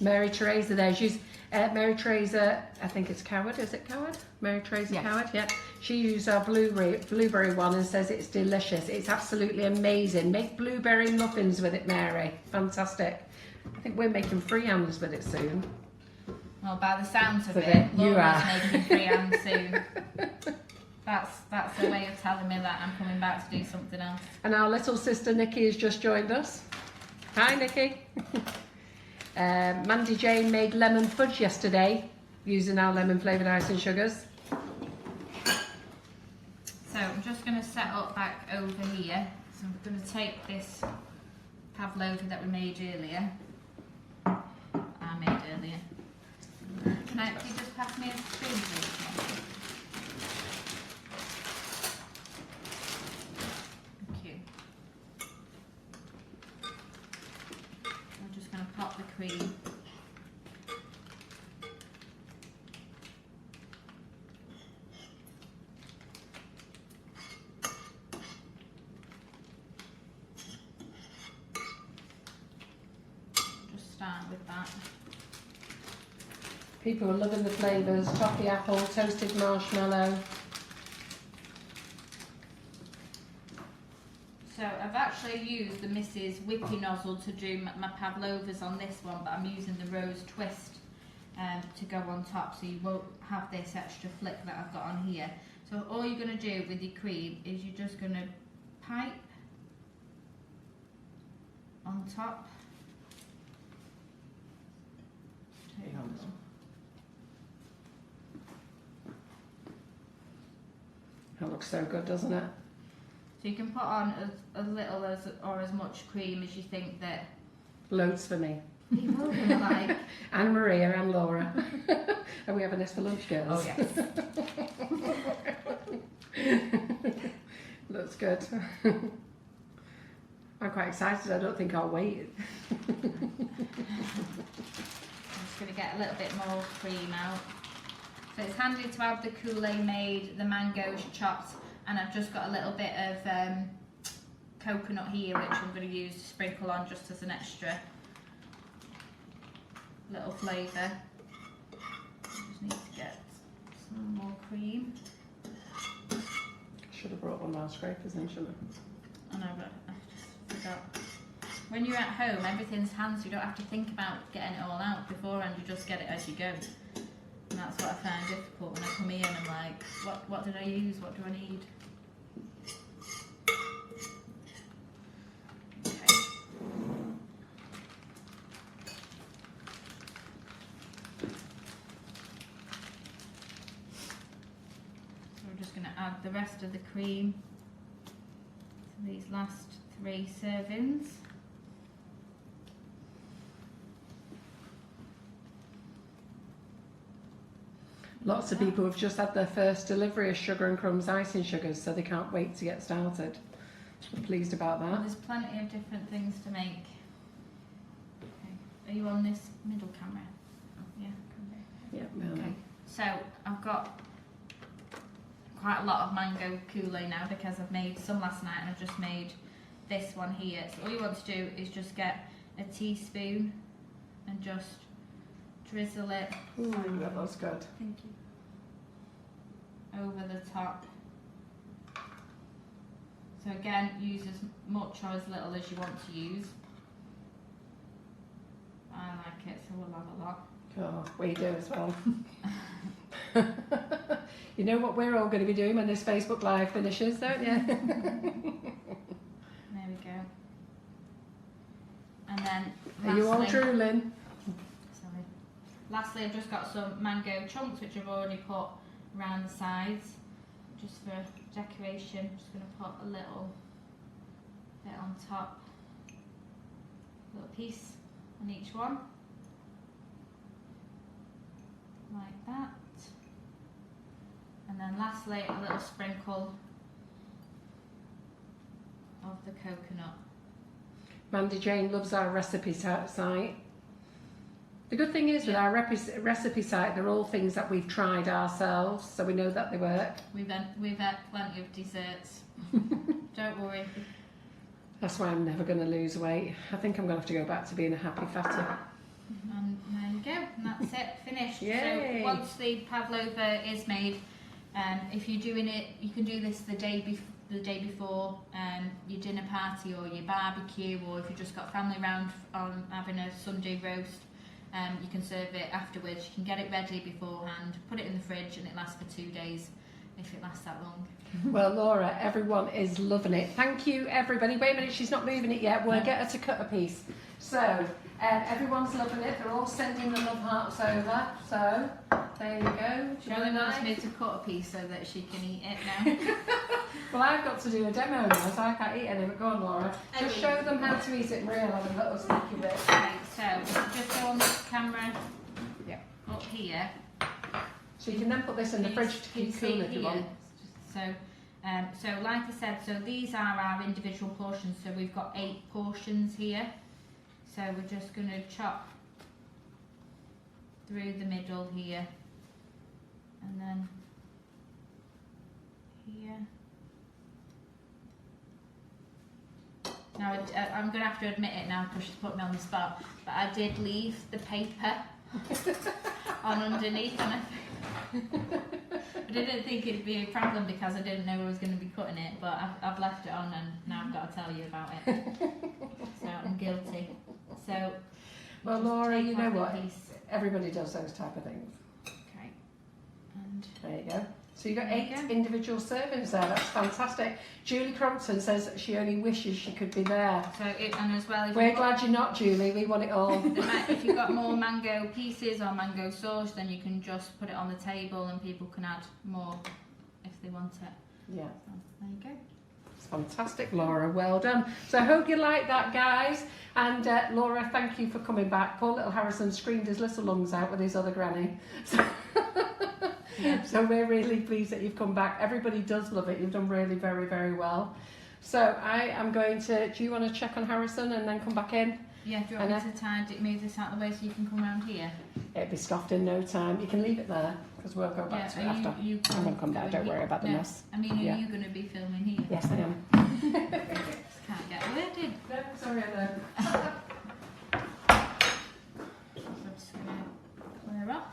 Mary Teresa there. She's Mary Teresa, I think it's Coward. Is it Coward? Mary Teresa Coward, yeah. She used our blueberry one and says it's delicious. It's absolutely amazing. Make blueberry muffins with it, Mary. Fantastic. I think we're making freehands with it soon. Well, by the sounds of it, you are making freehands soon. That's a way of telling me that I'm coming back to do something else. And our little sister Nikki has just joined us. Hi, Nikki. Mandy Jane made lemon fudge yesterday. using our lemon flavoured icing sugars. So I'm just going to set up back over here. So I'm going to take this pavlova that we made earlier. Can you just pass me a spoon, please? Thank you. I'm just going to pop the cream. Just start with that. People are loving the flavours, toffee apple, toasted marshmallow. So I've actually used the Mrs. Whippy nozzle to do my pavlovas on this one, but I'm using the rose twist to go on top, so you won't have this extra flick that I've got on here. So all you're going to do with your cream is you're just going to pipe on top. That looks so good, doesn't it? So you can put on as little as or as much cream as you think that Loads for me. people are gonna like. And Maria and Laura. Are we having this for lunch, girls? Oh yes. Looks good. I'm quite excited. I don't think I'll wait. I'm just gonna get a little bit more cream out. So it's handy to have the Coulis made, the mangoes chopped, and I've just got a little bit of coconut here, which I'm going to use to sprinkle on just as an extra little flavour. Just need to get some more cream. Should have brought one of our scrapers in, shouldn't I? I know, but I just forgot. When you're at home, everything's hands, you don't have to think about getting it all out beforehand, you just get it as you go. And that's what I find difficult when I come here and I'm like, what did I use? What do I need? Okay. So we're just going to add the rest of the cream to these last 3 servings. Lots of people have just had their first delivery of Sugar and Crumbs icing sugars, so they can't wait to get started. I'm pleased about Well, that. there's plenty of different things to make. Okay. Are you on this middle camera? Oh, yeah. Yeah, well, Okay. So I've got quite a lot of mango Coulis now because I've made some last night and I've just made this one here. So all you want to do is just get a teaspoon and just drizzle it. Ooh, that looks good. Thank you. Over the top. So again, use as much or as little as you want to use. I like it, so we'll have a lot. Oh, we do as well. You know what we're all going to be doing when this Facebook Live finishes, don't you? There we go. And then Are you all lastly- drooling? Sorry. Lastly, I've just got some mango chunks which I've already put around the sides, just for decoration. I'm just going to put a little bit on top, a little piece on each one, like that. And then lastly, a little sprinkle of the coconut. Mandy Jane loves our recipe site. The good thing is with our recipe site, they're all things that we've tried ourselves, so we know that they work. We've had plenty of desserts. Don't worry. That's why I'm never going to lose weight. I think I'm going to have to go back to being a happy fatty. And there you go. And that's it. Finished. Yay. So once the pavlova is made, if you're doing it, you can do this the day before your dinner party or your barbecue, or if you've just got family round on having a Sunday roast. You can serve it afterwards. You can get it ready beforehand, put it in the fridge, and it lasts for 2 days if it lasts that long. Well, Laura, everyone is loving it. Thank you, everybody. Wait a minute, she's not moving it yet. We'll get her to cut a piece. So, everyone's loving it. They're all sending the love hearts over. So, There you go. Shirley wants me to cut a piece so that she can eat it now. Well, I've got to do a demo now, so I can't eat any of it. Go on, Laura. Just show them how to eat it in real and a little sneaky bit. Right, so just go on this camera up here. So you can then put this in the fridge to keep cool if you want. So, so like I said, so these are our individual portions. So we've got 8 portions here. So we're just going to chop through the middle here, and then here. Now I'm going to have to admit it now because she's put me on the spot, but I did leave the paper on underneath, and I didn't think it'd be a problem because I didn't know I was going to be cutting it, but I've left it on and now I've got to tell you about it. So I'm guilty. So, well, Laura, you know what? Everybody does those type of things. Okay. And there you go. So you've got 8 individual servings there. That's fantastic. Julie Crompton says that she only wishes she could be there. So and as well, we're glad you're not, Julie. We want it all. If you've got more mango pieces or mango sauce, then you can just put it on the table and people can add more if they want it. Yeah. So, there you go. It's fantastic, Laura. Well done. So I hope you like that, guys. And Laura, thank you for coming back. Poor little Harrison screamed his little lungs out with his other granny. So, so we're really pleased that you've come back. Everybody does love it. You've done really very, very well. So I am going to, do you want to check on Harrison and then come back in? Yeah, do you want me to move this out of the way so you can come around here? It'll be scoffed in no time. You can leave it there because we'll go back to it after. I'm going to come back. Don't worry about the mess. I mean, are you going to be filming here? Yes, I am. Can't get a word in. No, sorry, I know. I'm just going to clear off.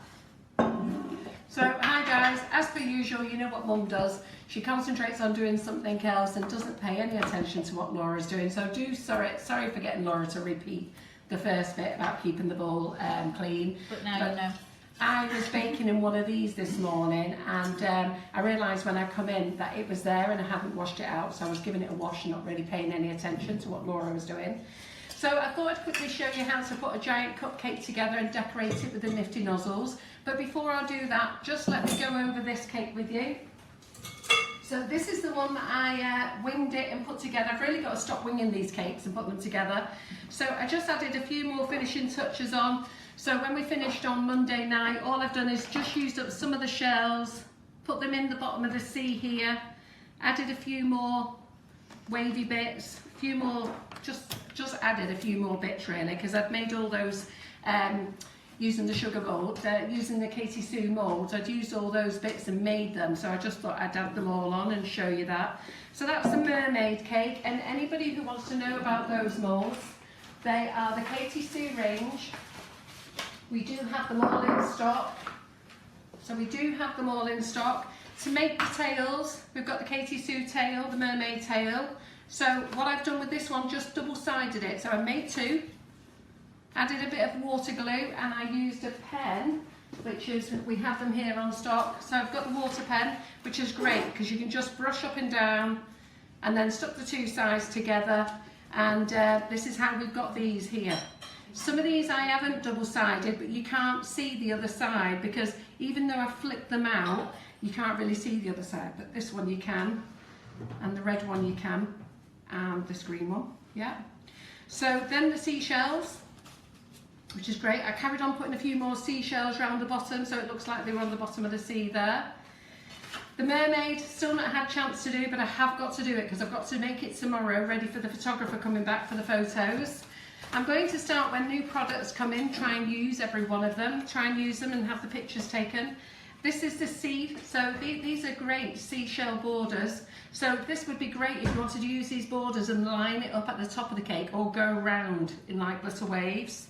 So, hi guys, as per usual, you know what Mum does. She concentrates on doing something else and doesn't pay any attention to what Laura's doing. So sorry for getting Laura to repeat the first bit about keeping the bowl clean. But now you know. I was baking in one of these this morning and I realised when I come in that it was there and I hadn't washed it out, so I was giving it a wash and not really paying any attention to what Laura was doing. So I thought I'd quickly show you how to put a giant cupcake together and decorate it with the Nifty Nozzles. But before I do that, just let me go over this cake with you. So this is the one that I winged it and put together. I've really got to stop winging these cakes and put them together. So I just added a few more finishing touches on. So when we finished on Monday night, all I've done is just used up some of the shells, put them in the bottom of the sea here, added a few more wavy bits, a few more, just added a few more bits really, because I've made all those using the sugar mould, using the Katie Sue moulds. I'd used all those bits and made them, so I just thought I'd add them all on and show you that. So that's the Mermaid Cake, and anybody who wants to know about those moulds, they are the Katie Sue range. We do have them all in stock. So we do have them all in stock. To make the tails, we've got the Katie Sue tail, the Mermaid Tail. So what I've done with this one, just double-sided it. So I made 2, added a bit of water glue, and I used a pen, which is, we have them here on stock. So I've got the water pen, which is great because you can just brush up and down and then stuck the 2 sides together. And this is how we've got these here. Some of these I haven't double-sided, but you can't see the other side because even though I flipped them out, you can't really see the other side, but this one you can, and the red one you can, and this green one, yeah. So then the seashells, which is great. I carried on putting a few more seashells around the bottom, so it looks like they were on the bottom of the sea there. The mermaid, still not had a chance to do, but I have got to do it because I've got to make it tomorrow, ready for the photographer coming back for the photos. I'm going to start when new products come in, try and use every one of them, try and use them and have the pictures taken. This is the sea, so these are great seashell borders. So this would be great if you wanted to use these borders and line it up at the top of the cake or go around in like little waves.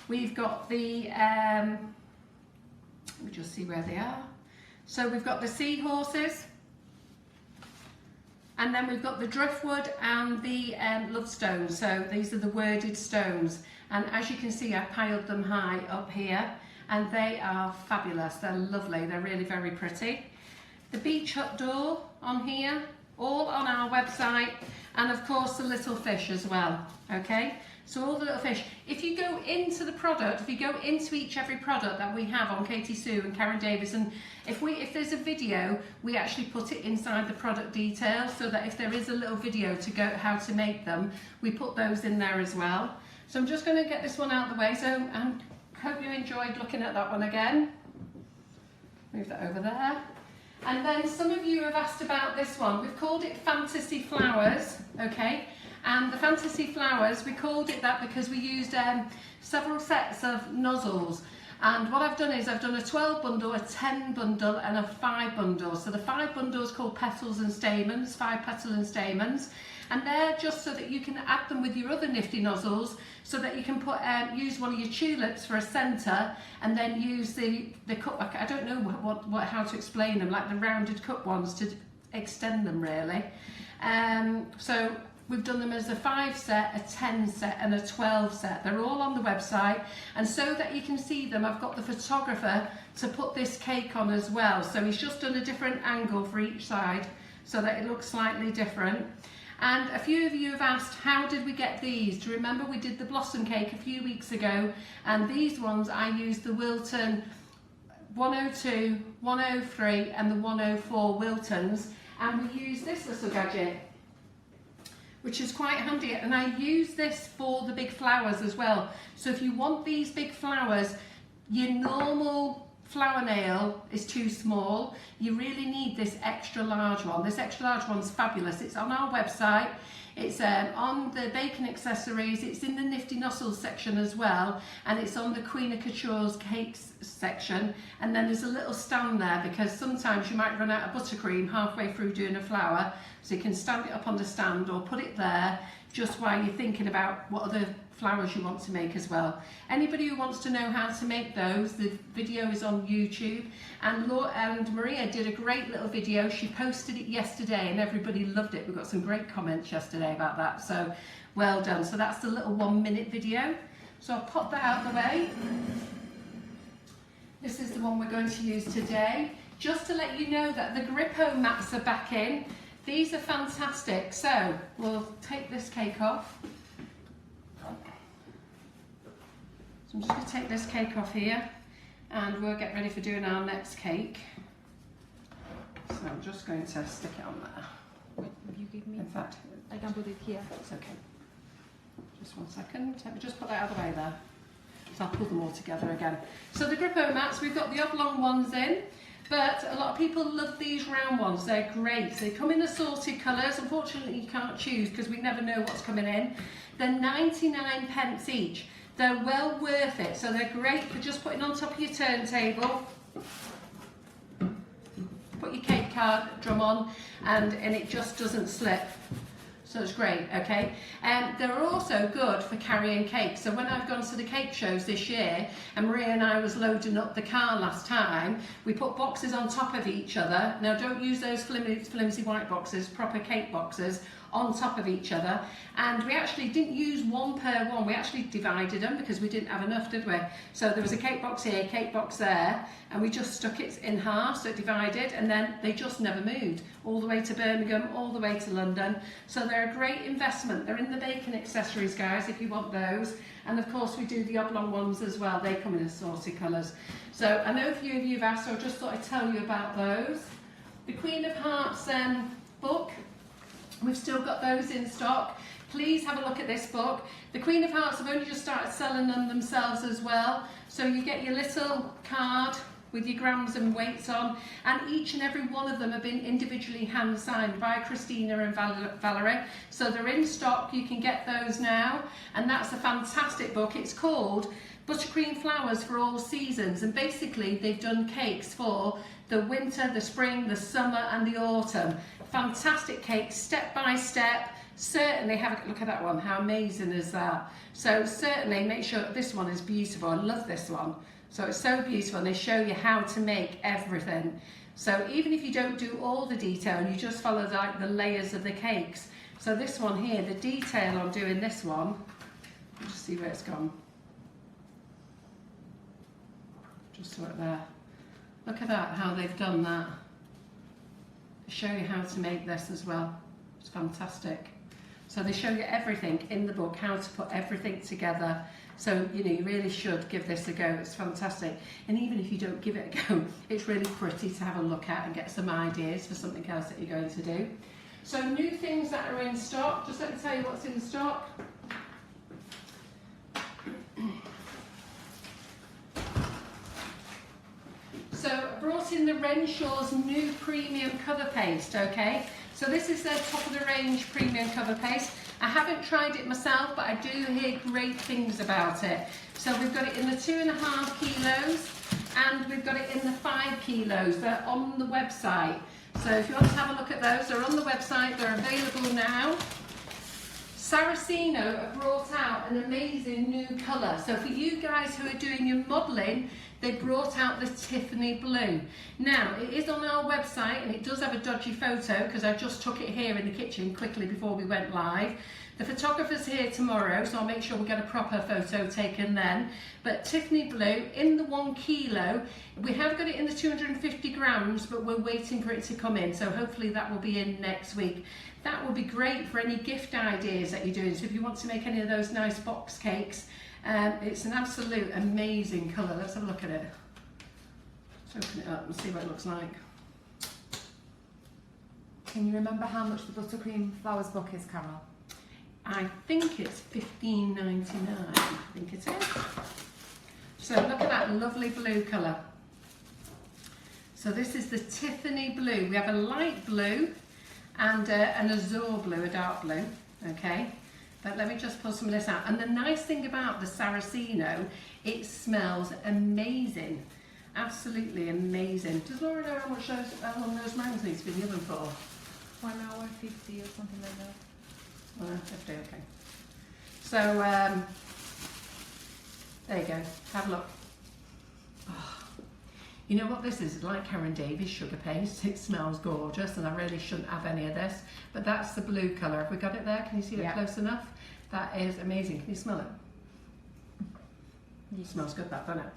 We've got the, let me just see where they are. So we've got the seahorses, and then we've got the driftwood and the love stones. So these are the worded stones. And as you can see, I piled them high up here, and they are fabulous. They're lovely. They're really very pretty. The beach hut door on here, all on our website, and of course the little fish as well, okay? So all the little fish. If you go into the product, if you go into every product that we have on Katie Sue and Karen Davis, and if there's a video, we actually put it inside the product details, so that if there is a little video to go how to make them, we put those in there as well. So I'm just going to get this one out of the way. So I hope you enjoyed looking at that one again. Move that over there. And then some of you have asked about this one. We've called it Fantasy Flowers, okay? And the Fantasy Flowers, we called it that because we used several sets of nozzles. And what I've done is I've done a 12 bundle, a 10 bundle and a 5 bundle. So the 5 bundle is called Petals and Stamens, 5 petal and stamens. And they're just so that you can add them with your other Nifty Nozzles, so that you can put use one of your tulips for a centre, and then use the cup, I don't know how to explain them, like the rounded cup ones to extend them really. So we've done them as a 5 set, a 10 set and a 12 set. They're all on the website, and so that you can see them, I've got the photographer to put this cake on as well. So he's just done a different angle for each side so that it looks slightly different. And a few of you have asked, how did we get these? Do you remember we did the blossom cake a few weeks ago, and these ones I used the Wilton 102, 103 and the 104 Wiltons, and we used this little gadget, which is quite handy, and I use this for the big flowers as well. So if you want these big flowers, your normal flower nail is too small, you really need this extra large one. This extra large one's fabulous. It's on our website, it's on the bacon accessories, it's in the Nifty Nozzles section as well, and it's on the Queen of Couture's cakes section. And then there's a little stand there, because sometimes you might run out of buttercream halfway through doing a flower, so you can stand it up on the stand or put it there just while you're thinking about what other flowers you want to make as well. Anybody who wants to know how to make those, the video is on YouTube, and Maria did a great little video. She posted it yesterday and everybody loved it. We got some great comments yesterday about that, so well done. So that's the little 1-minute video. So I'll pop that out of the way. This is the one we're going to use today. Just to let you know that the Grippo mats are back in. These are fantastic. So we'll take this cake off. So I'm just going to take this cake off here, and we'll get ready for doing our next cake. So I'm just going to stick it on there. Wait, you give me? In fact, I can put it here. it's okay. Just 1 second. Let me just put that out of the way there. So I'll pull them all together again. So the Grippo mats, we've got the oblong ones in, but a lot of people love these round ones. They're great. They come in assorted colours. Unfortunately, you can't choose because we never know what's coming in. They're 99p each. They're well worth it, so they're great for just putting on top of your turntable. Put your cake card drum on, and it just doesn't slip. So it's great, okay? They're also good for carrying cake. So when I've gone to the cake shows this year, and Maria and I was loading up the car last time, we put boxes on top of each other. Now don't use those flimsy white boxes, proper cake boxes, on top of each other, and we actually didn't use one per one. We actually divided them because we didn't have enough, did we? So there was a cake box here, cake box there, and we just stuck it in half so it divided, and then they just never moved all the way to Birmingham, all the way to London. So they're a great investment. They're in the bacon accessories, guys, if you want those. And of course we do the oblong ones as well. They come in assorted colours. So I know a few of you have asked, so I just thought I'd tell you about those. The Queen of Hearts book, we've still got those in stock. Please have a look at this book. The Queen of Hearts have only just started selling them themselves as well. So you get your little card with your grams and weights on, and each and every one of them have been individually hand signed by Christina and Valerie. So they're in stock, you can get those now, and that's a fantastic book. It's called Buttercream Flowers for All Seasons, and basically they've done cakes for the winter, the spring, the summer and the autumn. Fantastic cakes, step by step. Certainly have a look at that one. How amazing is that? So certainly make sure this one is beautiful. I love this one. So it's so beautiful, and they show you how to make everything. So even if you don't do all the detail, you just follow like the layers of the cakes. So this one here, the detail on doing this one, just see where it's gone. Just sort of there. Look at that, how they've done that. show you how to make this as well. It's fantastic. So they show you everything in the book, how to put everything together. So, you know, you really should give this a go. It's fantastic. And even if you don't give it a go, it's really pretty to have a look at and get some ideas for something else that you're going to do. So new things that are in stock, just let me tell you what's in stock. So I brought in the Renshaw's new premium cover paste, okay? So this is their top of the range premium cover paste. I haven't tried it myself, but I do hear great things about it. So we've got it in the 2.5 kilos and we've got it in the 5 kilos. They're on the website. So if you want to have a look at those, they're on the website, they're available now. Saraceno have brought out an amazing new colour. So for you guys who are doing your modelling, they brought out the Tiffany blue. Now, it is on our website and it does have a dodgy photo because I just took it here in the kitchen quickly before we went live. The photographer's here tomorrow, so I'll make sure we get a proper photo taken then. But Tiffany blue in the 1 kilo. We have got it in the 250 grams, but we're waiting for it to come in. So hopefully that will be in next week. That will be great for any gift ideas that you're doing. So if you want to make any of those nice box cakes, it's an absolute amazing colour. Let's have a look at it. Let's open it up and see what it looks like. Can you remember how much the Buttercream Flowers book is, Carol? I think it's $15.99. I think it is. So look at that lovely blue colour. So this is the Tiffany blue. We have a light blue and an azure blue, a dark blue. Okay. But let me just pull some of this out. And the nice thing about the Saraceno, it smells amazing. Absolutely amazing. Does Laura know how much how long those meringues need to be in the oven for? 1 hour 50 or something like that. 50, okay. So, there you go. Have a look. Oh. You know what this is? It's like Karen Davies sugar paste. It smells gorgeous and I really shouldn't have any of this. But that's the blue colour. Have we got it there? Can you see it close enough? That is amazing. Can you smell it? It smells good, that, doesn't it?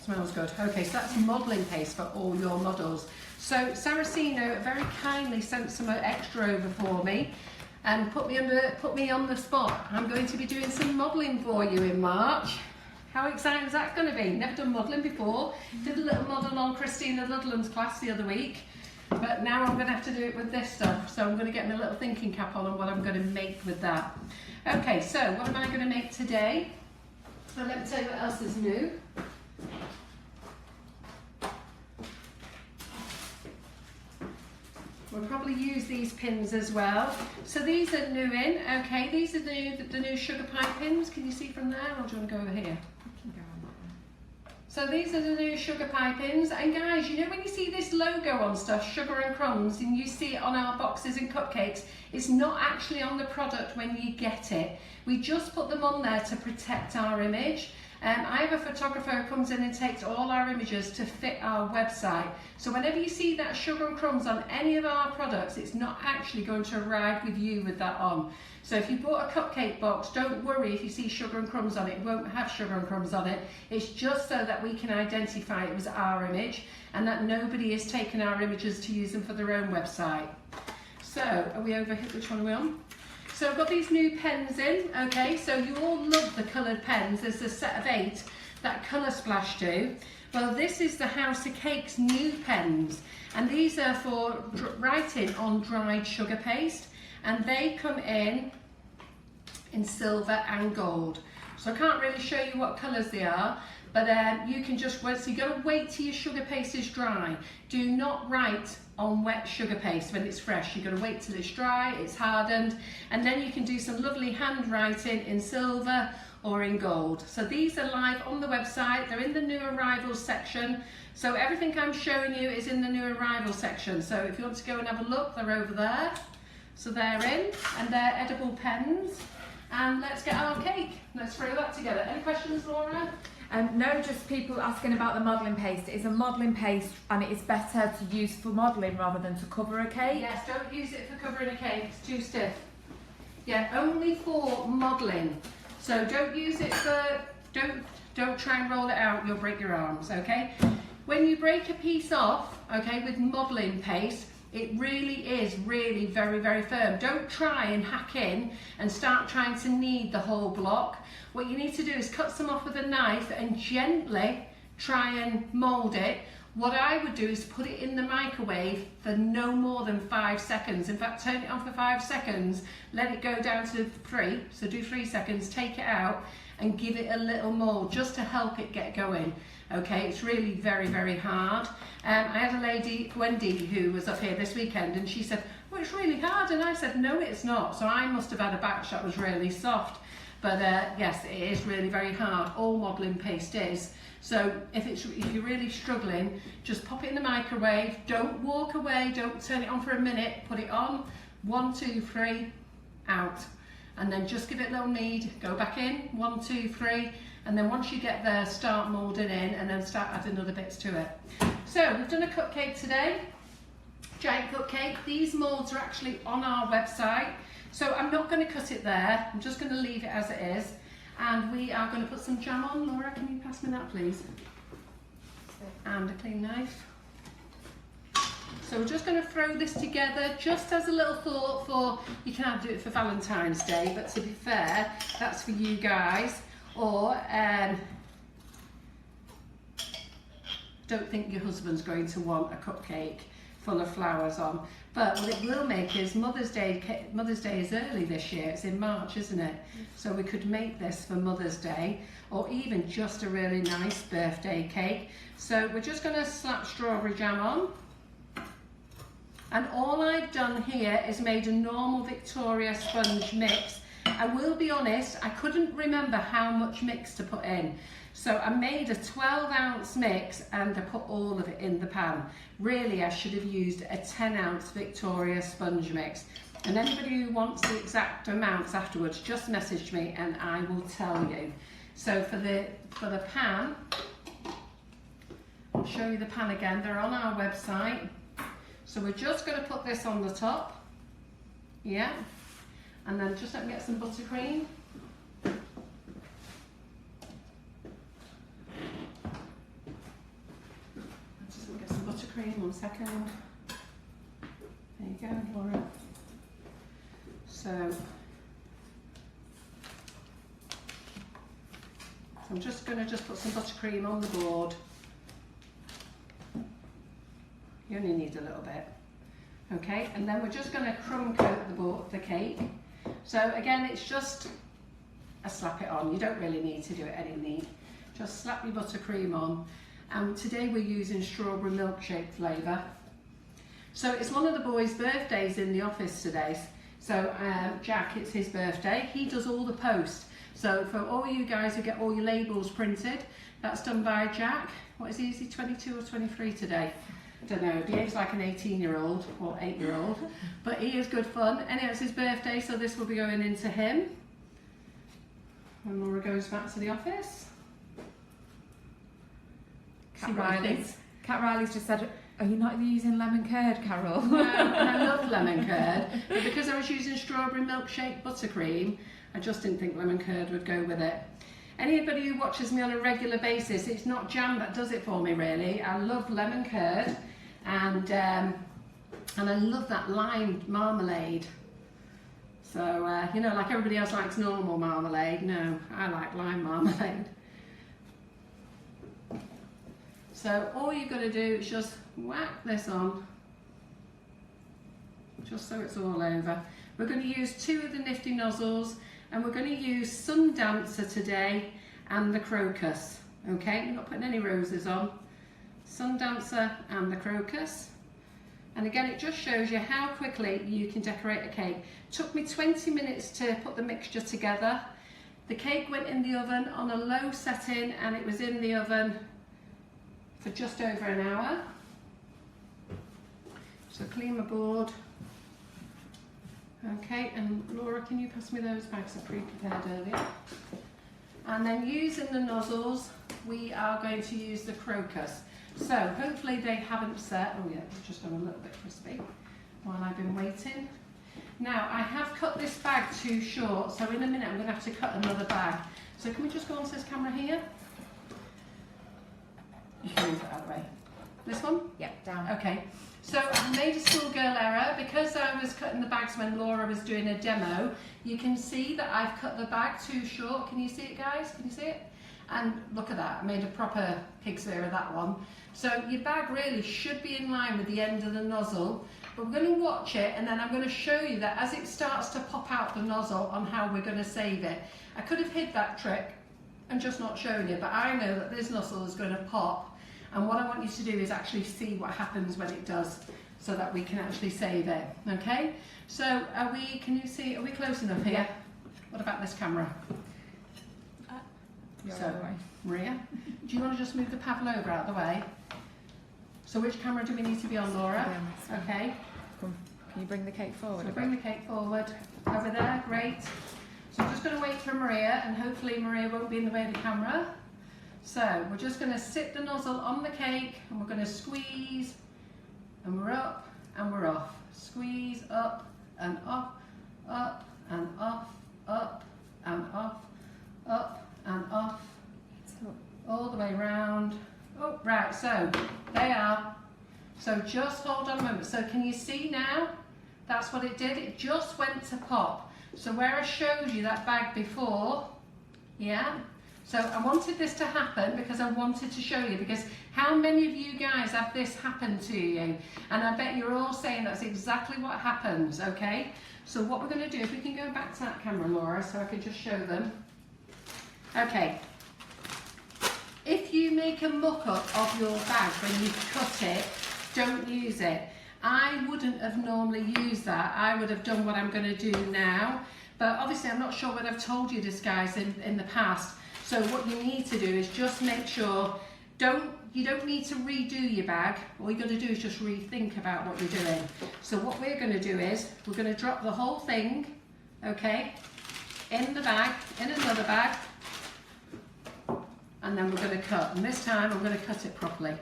Smells good. Okay, so that's modelling paste for all your models. So Saraceno very kindly sent some extra over for me and put me on the spot. I'm going to be doing some modelling for you in March. How exciting is that going to be? Never done modelling before. Did a little model on Christina Ludland's class the other week, but now I'm going to have to do it with this stuff. So I'm going to get my little thinking cap on what I'm going to make with that. Okay, so what am I going to make today? Well, let me tell you what else is new. We'll probably use these pins as well. So these are new in, okay, these are the new sugar pie pins. Can you see from there, or do you want to go over here? I can go on that one. So these are the new sugar pie pins. And guys, you know when you see this logo on stuff, Sugar and Crumbs, and you see it on our boxes and cupcakes, it's not actually on the product when you get it. We just put them on there to protect our image. I have a photographer who comes in and takes all our images to fit our website. So whenever you see that Sugar and Crumbs on any of our products, it's not actually going to arrive with you with that on. So if you bought a cupcake box, don't worry if you see Sugar and Crumbs on it. It won't have Sugar and Crumbs on it. It's just so that we can identify it was our image and that nobody is taking our images to use them for their own website. So are we over here? Which one are we on? So I've got these new pens in, okay, so you all love the coloured pens. There's a set of 8 that Colour Splash do. Well, this is the House of Cake's new pens, and these are for writing on dried sugar paste, and they come in silver and gold. So I can't really show you what colours they are, but you can just wait. So you got to wait till your sugar paste is dry. Do not write on wet sugar paste when it's fresh. You've got to wait till it's dry, it's hardened, and then you can do some lovely handwriting in silver or in gold. So these are live on the website. They're in the new arrivals section. So everything I'm showing you is in the new arrival section. So if you want to go and have a look, they're over there. So they're in, and they're edible pens. And let's get our cake. Let's throw that together. Any questions, Laura? No, just people asking about the modelling paste. It is a modelling paste and it is better to use for modelling rather than to cover a cake. Yes, don't use it for covering a cake, it's too stiff. Yeah, only for modelling. So don't use it for, don't try and roll it out, you'll break your arms, okay? When you break a piece off, okay, with modelling paste, It really is really very, very firm. Don't try and hack in and start trying to knead the whole block. What you need to do is cut some off with a knife and gently try and mould it. What I would do is put it in the microwave for no more than 5 seconds. In fact, turn it on for 5 seconds, let it go down to 3, so do 3 seconds, take it out and give it a little mould just to help it get going. Okay, it's really very, very hard. I had a lady, Wendy, who was up here this weekend, and she said, well, it's really hard, and I said, no, it's not. So I must have had a batch that was really soft. But yes, it is really very hard. All modelling paste is. So if you're really struggling, just pop it in the microwave. Don't walk away, don't turn it on for a minute. Put it on, 1, 2, 3, out. And then just give it a little knead, go back in, 1, 2, 3. And then once you get there, start moulding in and then start adding other bits to it. So we've done a cupcake today, Giant Cupcake. These moulds are actually on our website. So I'm not going to cut it there, I'm just going to leave it as it is. And we are going to put some jam on. Laura, can you pass me that please? And a clean knife. So we're just going to throw this together just as a little thought for, you can do it for Valentine's Day, but to be fair, that's for you guys. Or don't think your husband's going to want a cupcake full of flowers on. But what it will make is Mother's Day is early this year, it's in March, isn't it? So we could make this for Mother's Day, or even just a really nice birthday cake. So we're just going to slap strawberry jam on. And all I've done here is made a normal Victoria sponge mix. I will be honest, I couldn't remember how much mix to put in. So I made a 12-ounce mix and I put all of it in the pan. Really, I should have used a 10-ounce Victoria sponge mix. And anybody who wants the exact amounts afterwards, just message me and I will tell you. So for the pan, I'll show you the pan again. They're on our website. So we're just going to put this on the top. Yeah. And then just let me get some buttercream. Buttercream, 1 second. There you go, Laura. So I'm just going to put some buttercream on the board. You only need a little bit. Okay, and then we're just going to crumb coat the cake. So again, it's just a slap it on. You don't really need to do it any neat. Just slap your buttercream on. And today we're using strawberry milkshake flavour. So it's one of the boys' birthdays in the office today. So Jack, it's his birthday. He does all the post. So for all you guys who get all your labels printed, that's done by Jack. What is he? Is he 22 or 23 today? Don't know, behaves like an 18-year-old or 8-year-old, but he is good fun. Anyway, it's his birthday, so this will be going into him. When Laura goes back to the office. Cat Riley's just said, are you not using lemon curd, Carol? No, I love lemon curd, but because I was using strawberry milkshake buttercream, I just didn't think lemon curd would go with it. Anybody who watches me on a regular basis, it's not jam that does it for me really. I love lemon curd and I love that lime marmalade. So, you know, like everybody else likes normal marmalade, no, I like lime marmalade. So all you've got to do is just whack this on, just so it's all over. We're going to use 2 of the Nifty Nozzles, and we're going to use Sun Dancer today and the Crocus. Okay, we're not putting any roses on. Sun Dancer and the Crocus. And again, it just shows you how quickly you can decorate a cake. It took me 20 minutes to put the mixture together. The cake went in the oven on a low setting, and it was in the oven for just over an hour. So clean my board. Okay, and Laura, can you pass me those bags I pre-prepared earlier? And then using the nozzles, we are going to use the Crocus. So hopefully they haven't set, oh yeah, it's just gone a little bit crispy while I've been waiting. Now I have cut this bag too short, so in a minute I'm going to have to cut another bag. So can we just go onto this camera here? You can move it out of the way. This one? Yep, down. Okay, so I've made a schoolgirl Laura, because I was cutting the bags when Laura was doing a demo, you can see that I've cut the bag too short. Can you see it, guys? Can you see it? And look at that, I made a proper pig's ear of that one. So your bag really should be in line with the end of the nozzle, but we're going to watch it and then I'm going to show you that as it starts to pop out the nozzle on how we're going to save it. I could have hid that trick and just not shown you, but I know that this nozzle is going to pop, and what I want you to do is actually see what happens when it does, so that we can actually save it. Okay, so can you see, are we close enough here? What about this camera? So, Maria, do you want to just move the Pavlova out of the way? So which camera do we need to be on, Laura? Okay. Come, can you bring the cake forward? So bring the cake forward. Over there, great. So I'm just going to wait for Maria, and hopefully Maria won't be in the way of the camera. So we're just going to sit the nozzle on the cake, and we're going to squeeze, and we're up, and we're off. Squeeze, up, and off, up, and off, up, and off, up, and off, all the way round. Oh, right, so they are. So just hold on a moment. So can you see now? That's what it did. It just went to pop. So where I showed you that bag before, yeah? So I wanted this to happen because I wanted to show you, because how many of you guys have this happen to you? And I bet you're all saying that's exactly what happens, okay? So what we're going to do, if we can go back to that camera, Laura, so I can just show them. Okay, if you make a muck-up of your bag when you cut it, don't use it. I wouldn't have normally used that. I would have done what I'm going to do now, but obviously I'm not sure whether I've told you this, guys, in the past. So what you need to do is just make sure, you don't need to redo your bag. All you're going to do is just rethink about what you're doing. So what we're going to do is, we're going to drop the whole thing, okay, in the bag, in another bag, and then we're going to cut. And this time I'm going to cut it properly.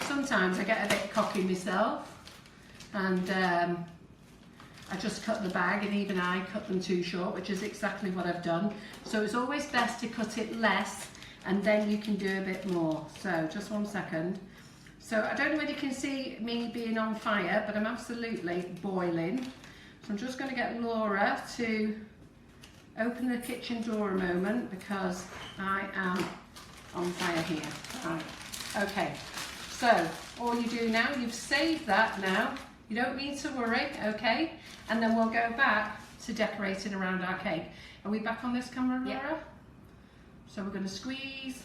Sometimes I get a bit cocky myself, and I just cut the bag, and even I cut them too short, which is exactly what I've done. So it's always best to cut it less, and then you can do a bit more. So just 1 second. So I don't know whether you can see me being on fire, but I'm absolutely boiling. So I'm just going to get Laura to open the kitchen door a moment, because I am on fire here. Right. Okay, so all you do now, you've saved that now. You don't need to worry, okay? And then we'll go back to decorating around our cake. Are we back on this camera, Laura? Yeah. So we're going to squeeze,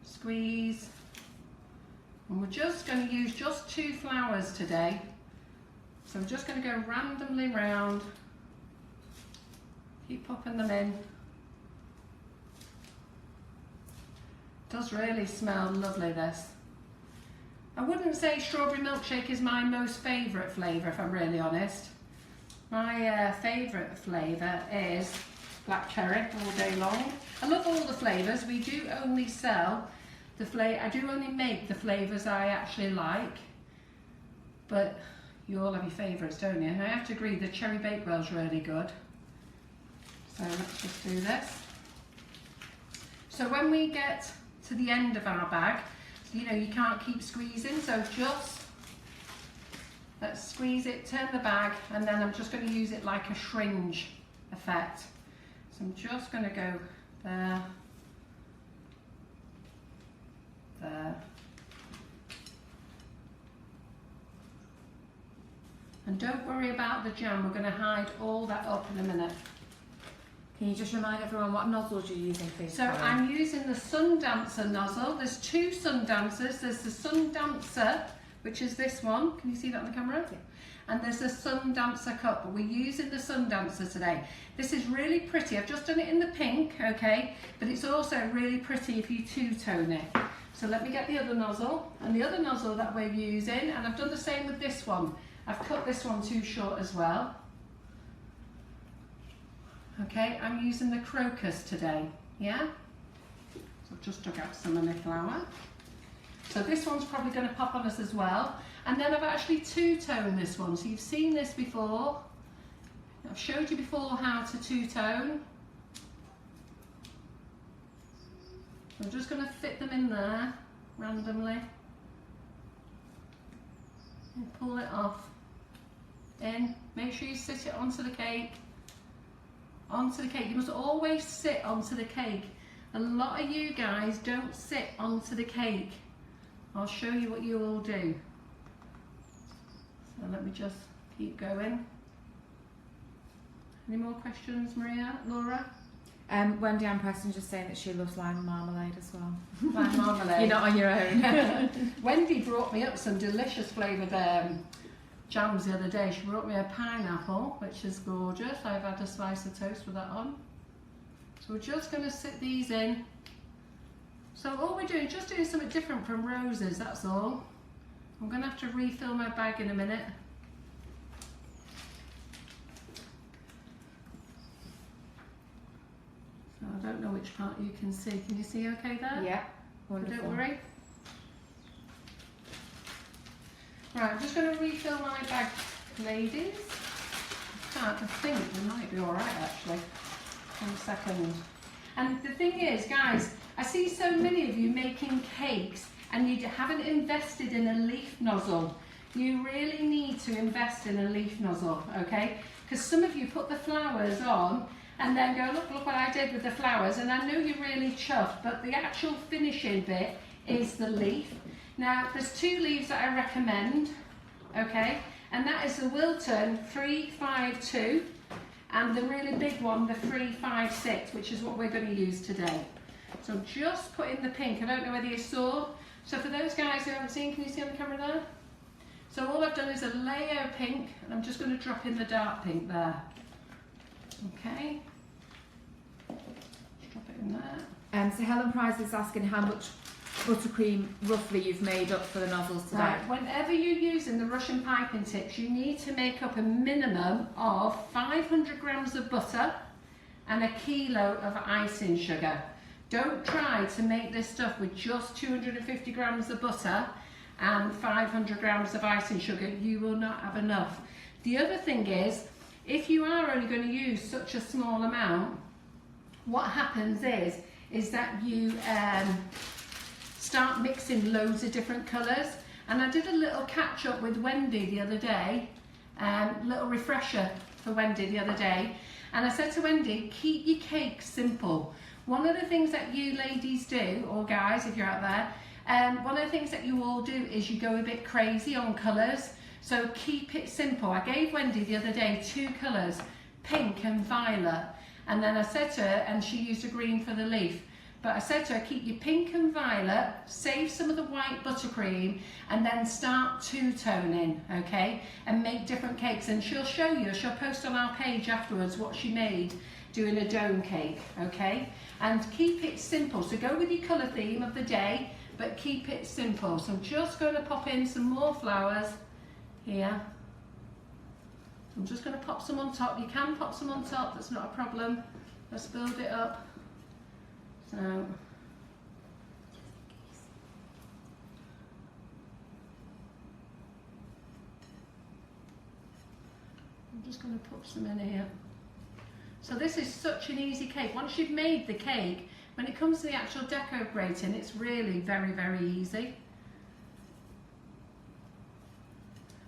squeeze, and we're just going to use just 2 flowers today. So I'm just going to go randomly round, keep popping them in. It does really smell lovely, this. I wouldn't say strawberry milkshake is my most favourite flavour, if I'm really honest. My favourite flavour is black cherry all day long. I love all the flavours. We do only sell the flavour, I do only make the flavours I actually like, but you all have your favourites, don't you? And I have to agree, the cherry bakewell's really good. So let's just do this. So when we get to the end of our bag, you know, you can't keep squeezing, so just let's squeeze it, turn the bag, and then I'm just going to use it like a syringe effect. So I'm just going to go there, there, and don't worry about the jam, we're going to hide all that up in a minute. Can you just remind everyone what nozzles you're using, please? So Carol? I'm using the Sun Dancer nozzle. There's 2 Sun Dancers. There's the Sun Dancer, which is this one. Can you see that on the camera? Yeah. And there's the Sun Dancer cup, but we're using the Sun Dancer today. This is really pretty. I've just done it in the pink, okay? But it's also really pretty if you two-tone it. So let me get the other nozzle. And the other nozzle that we're using, and I've done the same with this one. I've cut this one too short as well. Okay, I'm using the crocus today, yeah? So I've just dug out some of my flour. So this one's probably going to pop on us as well. And then I've actually two-toned this one. So you've seen this before. I've showed you before how to two-tone. I'm just going to fit them in there randomly and pull it off. In, make sure you sit it onto the cake. Onto the cake. You must always sit onto the cake. A lot of you guys don't sit onto the cake. I'll show you what you all do. So let me just keep going. Any more questions, Maria, Laura? Wendy Ann Preston just saying that she loves lime marmalade as well. Lime marmalade. You're not on your own. Wendy brought me up some delicious flavoured jams the other day. She brought me a pineapple, which is gorgeous. I've had a slice of toast with that on. So we're just going to sit these in. So all we're doing, just doing something different from roses, that's all. I'm going to have to refill my bag in a minute. So I don't know which part you can see. Can you see okay there? Yeah, wonderful. Don't worry. Right, I'm just going to refill my bag, ladies. I think we might be alright actually. 1 second. And the thing is, guys, I see so many of you making cakes and you haven't invested in a leaf nozzle. You really need to invest in a leaf nozzle, okay? Because some of you put the flowers on and then go, look what I did with the flowers, and I know you're really chuffed, but the actual finishing bit is the leaf. Now, there's 2 leaves that I recommend, okay? And that is the Wilton 352 and the really big one, the 356, which is what we're going to use today. So I'm just putting the pink. I don't know whether you saw. So for those guys who haven't seen, can you see on the camera there? So all I've done is a layer of pink, and I'm just going to drop in the dark pink there. Okay. Drop it in there. So Helen Price is asking how much buttercream roughly you've made up for the nozzles today. Right, whenever you're using the Russian piping tips, you need to make up a minimum of 500 grams of butter and a kilo of icing sugar. Don't try to make this stuff with just 250 grams of butter and 500 grams of icing sugar. You will not have enough. The other thing is, if you are only going to use such a small amount, what happens is that you start mixing loads of different colours. And I did a little catch up with Wendy the other day, little refresher for Wendy the other day, and I said to Wendy, keep your cake simple. One of the things that you ladies do, or guys if you're out there, one of the things that you all do is you go a bit crazy on colours, so keep it simple. I gave Wendy the other day 2 colours, pink and violet, and then I said to her, and she used a green for the leaf, but I said to her, keep your pink and violet, save some of the white buttercream, and then start two-toning, okay? And make different cakes, and she'll show you, she'll post on our page afterwards what she made doing a dome cake, okay? And keep it simple, so go with your colour theme of the day, but keep it simple. So I'm just going to pop in some more flowers here. I'm just going to pop some on top. You can pop some on top, that's not a problem. Let's build it up. So, I'm just going to put some in here. So this is such an easy cake. Once you've made the cake, when it comes to the actual decorating, it's really very, very easy.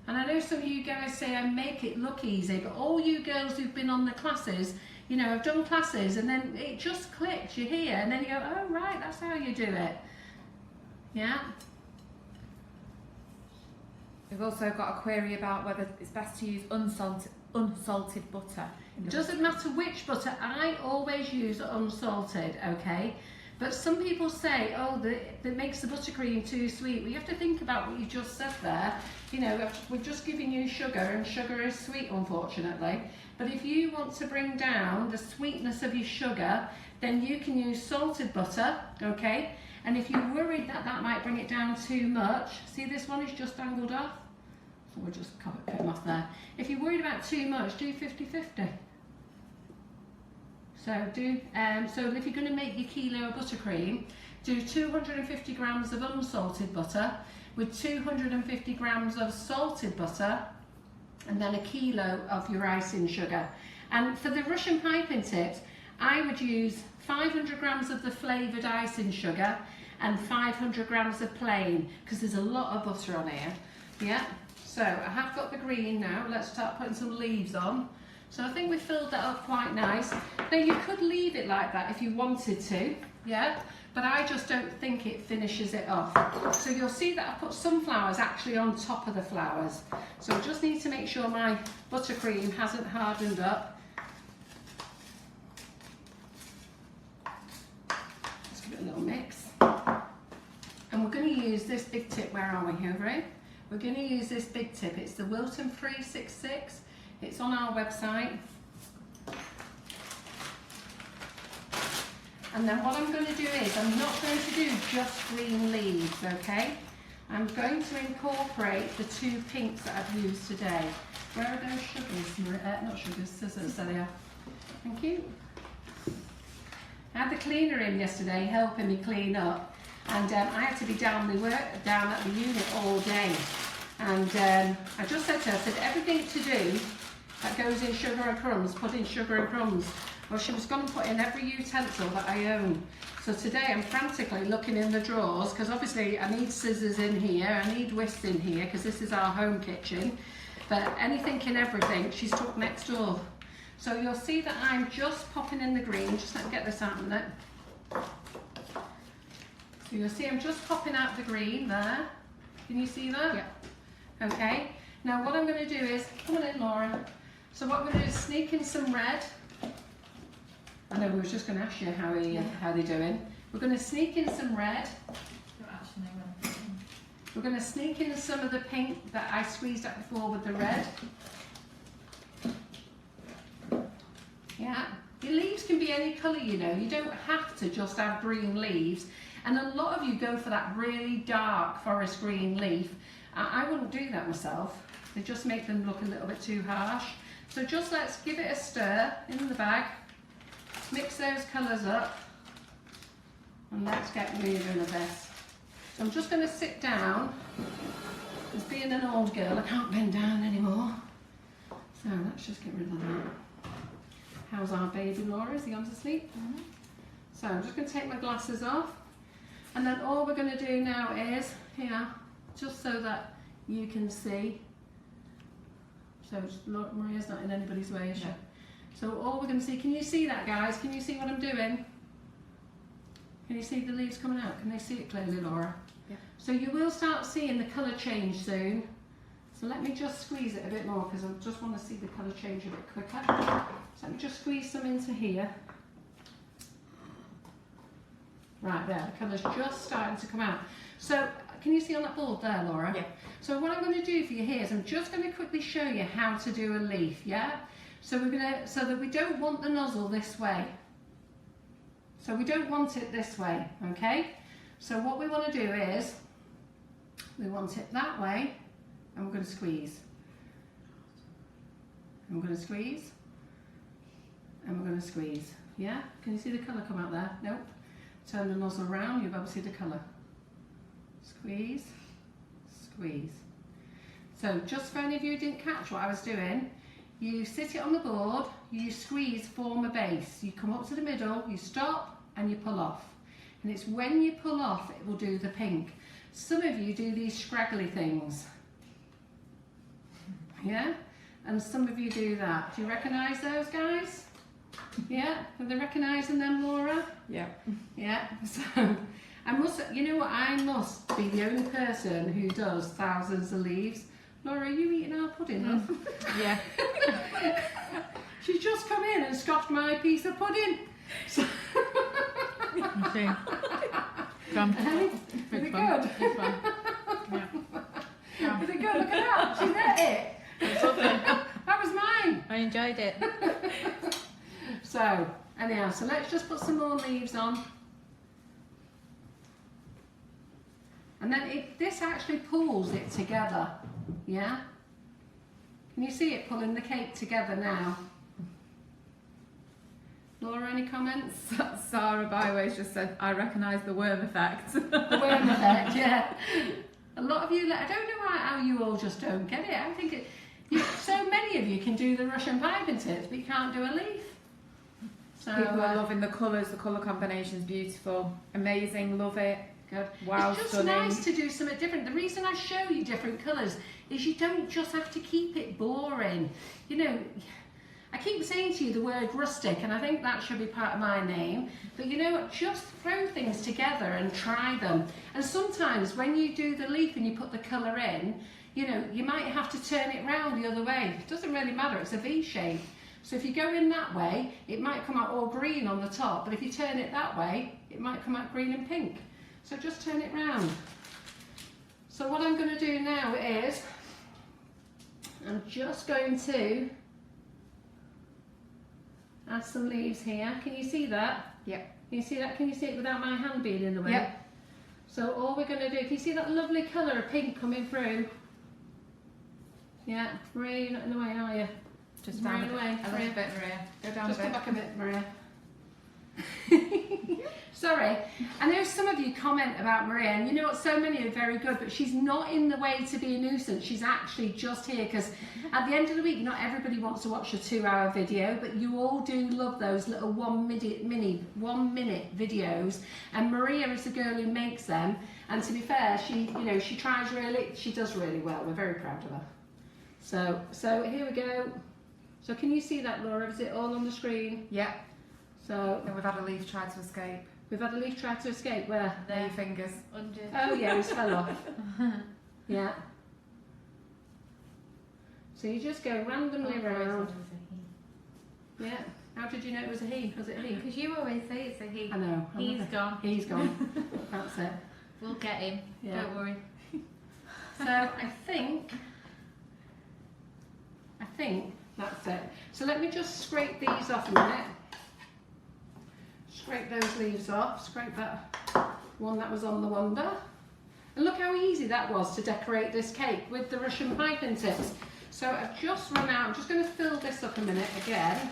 And I know some of you guys say I make it look easy, but all you girls who've been on the classes, you know, I've done classes and then it just clicks, you're here, and then you go, oh right, that's how you do it. Yeah. We've also got a query about whether it's best to use unsalted butter. It doesn't matter which butter, I always use unsalted, okay? But some people say, oh, that makes the buttercream too sweet. Well, you have to think about what you just said there. You know, we're just giving you sugar, and sugar is sweet, unfortunately. But if you want to bring down the sweetness of your sugar, then you can use salted butter, okay? And if you're worried that that might bring it down too much, see this one is just angled off? So we'll just cut him off there. If you're worried about too much, do 50-50. So so if you're going to make your kilo of buttercream, do 250 grams of unsalted butter with 250 grams of salted butter, and then a kilo of your icing sugar. And for the Russian piping tips, I would use 500 grams of the flavoured icing sugar, and 500 grams of plain, because there's a lot of butter on here. Yeah, so I have got the green now. Let's start putting some leaves on. So I think we filled that up quite nice. Now you could leave it like that if you wanted to, yeah, but I just don't think it finishes it off. So you'll see that I put some flowers actually on top of the flowers. So I just need to make sure my buttercream hasn't hardened up. Let's give it a little mix. And we're going to use this big tip. Where are we here, Ray? We're going to use this big tip. It's the Wilton 366. It's on our website. And then what I'm going to do is, I'm not going to do just green leaves, okay? I'm going to incorporate the 2 pinks that I've used today. Where are those sugars? Not sugars, scissors, there they are. Thank you. I had the cleaner in yesterday helping me clean up, and I had to be down at the unit all day. And I just said to her, I said, everything to do that goes in sugar and crumbs, put in sugar and crumbs. Well, she was going to put in every utensil that I own. So today I'm frantically looking in the drawers, because obviously I need scissors in here, I need whisks in here, because this is our home kitchen. But anything and everything, she's took next door. So you'll see that I'm just popping in the green. Just let me get this out a minute. So you'll see I'm just popping out the green there. Can you see that? Yeah. Okay. Now what I'm going to do is, come on in, Laura. So what we're going to do is sneak in some red. I know we was just going to ask you how they're doing. We're going to sneak in some red. We're going to sneak in some of the pink that I squeezed up before with the red. Yeah, your leaves can be any colour, you know. You don't have to just have green leaves. And a lot of you go for that really dark forest green leaf. I wouldn't do that myself. They just make them look a little bit too harsh. So just let's give it a stir in the bag. Mix those colours up. And let's get moving with this. So I'm just going to sit down. As being an old girl, I can't bend down anymore. So let's just get rid of that. How's our baby Laura? Is he gone to sleep? Mm-hmm. So I'm just going to take my glasses off. And then all we're going to do now is, here, just so that you can see. So Maria's not in anybody's way, is she? No. So all we're going to see, can you see that, guys? Can you see what I'm doing? Can you see the leaves coming out? Can they see it clearly, Laura? Yeah. So you will start seeing the colour change soon. So let me just squeeze it a bit more, because I just want to see the colour change a bit quicker. So let me just squeeze some into here. Right there, the colour's just starting to come out. So can you see on that board there, Laura? Yeah. So what I'm going to do for you here is I'm just going to quickly show you how to do a leaf, yeah? So we're going to, so that we don't want the nozzle this way. So we don't want it this way, okay? So what we want to do is, we want it that way, and we're going to squeeze. And we're going to squeeze. And we're going to squeeze. Yeah? Can you see the colour come out there? Nope. Turn the nozzle around, you'll be able to see the colour. Squeeze, squeeze. So just for any of you who didn't catch what I was doing, you sit it on the board, you squeeze, form a base. You come up to the middle, you stop, and you pull off. And it's when you pull off, it will do the pink. Some of you do these scraggly things. Yeah? And some of you do that. Do you recognise those, guys? Yeah? Are they recognising them, Laura? Yeah. Yeah? So, I must, you know what, I must be the only person who does thousands of leaves. Laura, are you eating our pudding, love? Yeah. She's just come in and scoffed my piece of pudding. So see. Come. Hey, is it good? This one. Yeah. Is it good? Look at that. She ate it. It's lovely. That was mine. I enjoyed it. So, anyhow, so let's just put some more leaves on. And then this actually pulls it together, yeah? Can you see it pulling the cake together now? Laura, any comments? Sarah Byways just said, I recognise the worm effect. The worm effect, yeah. A lot of you, I don't know how you all just don't get it. I think so many of you can do the Russian piping tips, but you can't do a leaf. So People are loving the colours, the colour combination's beautiful. Amazing, love it. good. Wow, It's just stunning. nice to do something different. The reason I show you different colours is you don't just have to keep it boring. You know, I keep saying to you the word rustic, and I think that should be part of my name. But you know what, just throw things together and try them. And sometimes when you do the leaf and you put the colour in, you know, you might have to turn it round the other way. It doesn't really matter, it's a V shape. So if you go in that way, it might come out all green on the top, but if you turn it that way, it might come out green and pink. So just turn it round. So what I'm going to do now is, I'm just going to add some leaves here. Can you see that? Yep. Can you see that? Can you see it without my hand being in the way? Yep. So all we're going to do, can you see that lovely colour of pink coming through? Yeah, Maria, you're not in the way, are you? Just Right down a away, little Maria. bit, Maria. Go down Just a come bit. back a bit, Maria. Sorry, I know some of you comment about Maria, and you know what, so many are very good, but she's not in the way to be a nuisance. She's actually just here because at the end of the week, not everybody wants to watch a 2-hour video, but you all do love those little 1 minute videos, and Maria is the girl who makes them. And to be fair, she tries she does really well. We're very proud of her. So here we go. So can you see that, Laura? Is it all on the screen? Yep. So And we've had a leaf try to escape. we've had a leaf try to escape. Where? There, your fingers. Under. Oh yeah, he's fell off. Yeah. So you just go randomly around. Yeah. How did you know it was a he? Was it a he? Because you always say it's a he. I know. I He's love it. gone. He's gone. That's it. We'll get him. Yeah. Don't worry. So I think that's it. So let me just scrape these off a minute. Scrape those leaves off. Scrape that one that was on the wonder. And look how easy that was to decorate this cake with the Russian piping tips. So I've just run out. I'm just going to fill this up a minute again.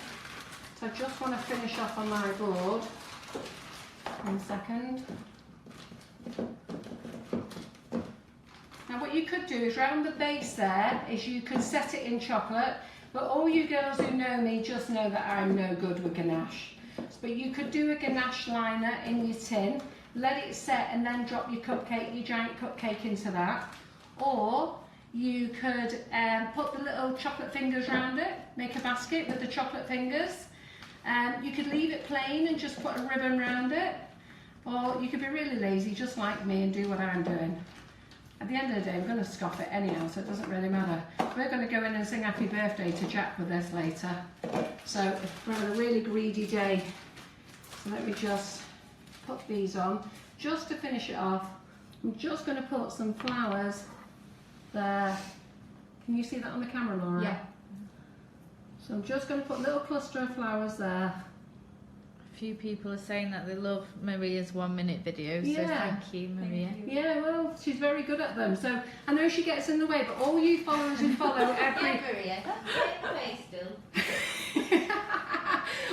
So I just want to finish off on my board. 1 second. Now what you could do is round the base there is you could set it in chocolate, but all you girls who know me just know that I'm no good with ganache. But you could do a ganache liner in your tin, let it set and then drop your cupcake, your giant cupcake into that. Or you could put the little chocolate fingers around it, make a basket with the chocolate fingers. You could leave it plain and just put a ribbon around it. Or you could be really lazy, just like me, and do what I'm doing. At the end of the day, we're going to scoff it anyhow, so it doesn't really matter. We're going to go in and sing happy birthday to Jack with this later. So we're on a really greedy day. So let me just put these on. Just to finish it off, I'm just going to put some flowers there. Can you see that on the camera, Laura? Yeah. So I'm just going to put a little cluster of flowers there. A few people are saying that they love Maria's 1 minute videos, so Yeah. thank you, Maria. Yeah, well, she's very good at them. So I know she gets in the way, but all you followers who follow every... Yeah, Maria, get in the way still.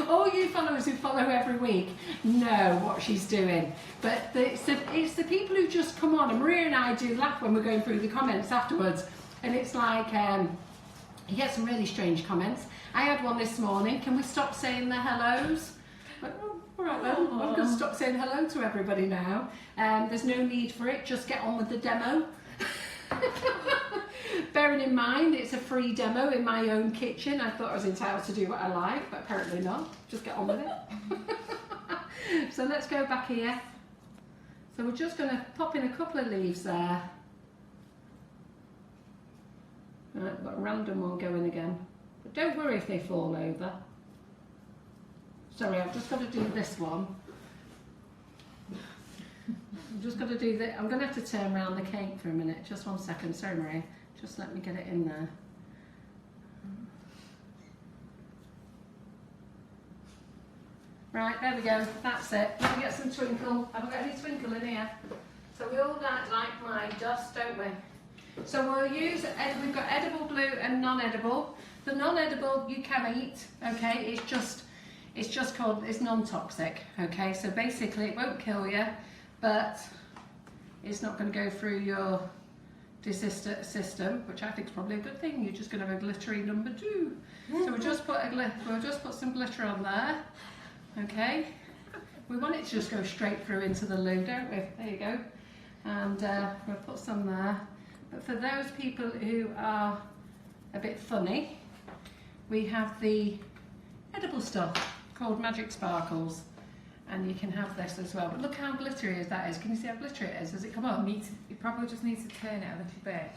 all you followers who follow every week know what she's doing. But it's the people who just come on, and Maria and I do laugh when we're going through the comments afterwards. And it's like, you get some really strange comments. I had one this morning, can we stop saying the hellos? Oh, all right then, I'm going to stop saying hello to everybody now. There's no need for it, just get on with the demo. Bearing in mind it's a free demo in my own kitchen, I thought I was entitled to do what I like, but apparently not. Just get on with it. So let's go back here. So we're just going to pop in a couple of leaves there. Right, I've got a random one going again. But don't worry if they fall over. Sorry, I've just got to do this one. I'm just got to do that. I'm going to have to turn around the cake for a minute. Just 1 second. Sorry, Maria. Just let me get it in there. Right, there we go. That's it. Let me get some twinkle. Haven't got any twinkle in here. So we all like my dust, don't we? So we'll use, we've got edible blue and non-edible. The non-edible you can eat, okay? It's just called, it's non-toxic, okay? So basically it won't kill you, but it's not going to go through your digestive system, which I think is probably a good thing. You're just going to have a glittery number 2. So we'll just put some glitter on there. Okay, we want it to just go straight through into the loo, don't we? There you go. And we'll put some there. But for those people who are a bit funny, we have the edible stuff called Magic Sparkles, and you can have this as well. But look how glittery that is. Can you see how glittery it is? Does it come up? You probably just need to turn it a little bit.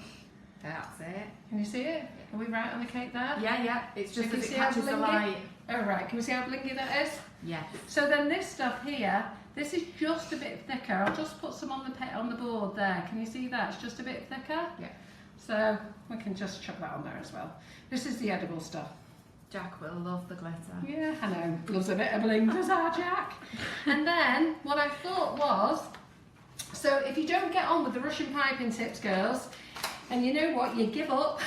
That's it. Can you see it? Are we right on the cake there? Yeah, yeah. It's just Can as you it see how catches the blingy? light. Oh right, can we see how blingy that is? Yes. So then this stuff here, this is just a bit thicker. I'll just put some on the board there. Can you see that? It's just a bit thicker. Yeah. So we can just chuck that on there as well. This is the edible stuff. Jack will love the glitter. Yeah, I know. Loves a bit of bling, does our Jack? And then what I thought was, so if you don't get on with the Russian piping tips, girls, and you know what, you give up.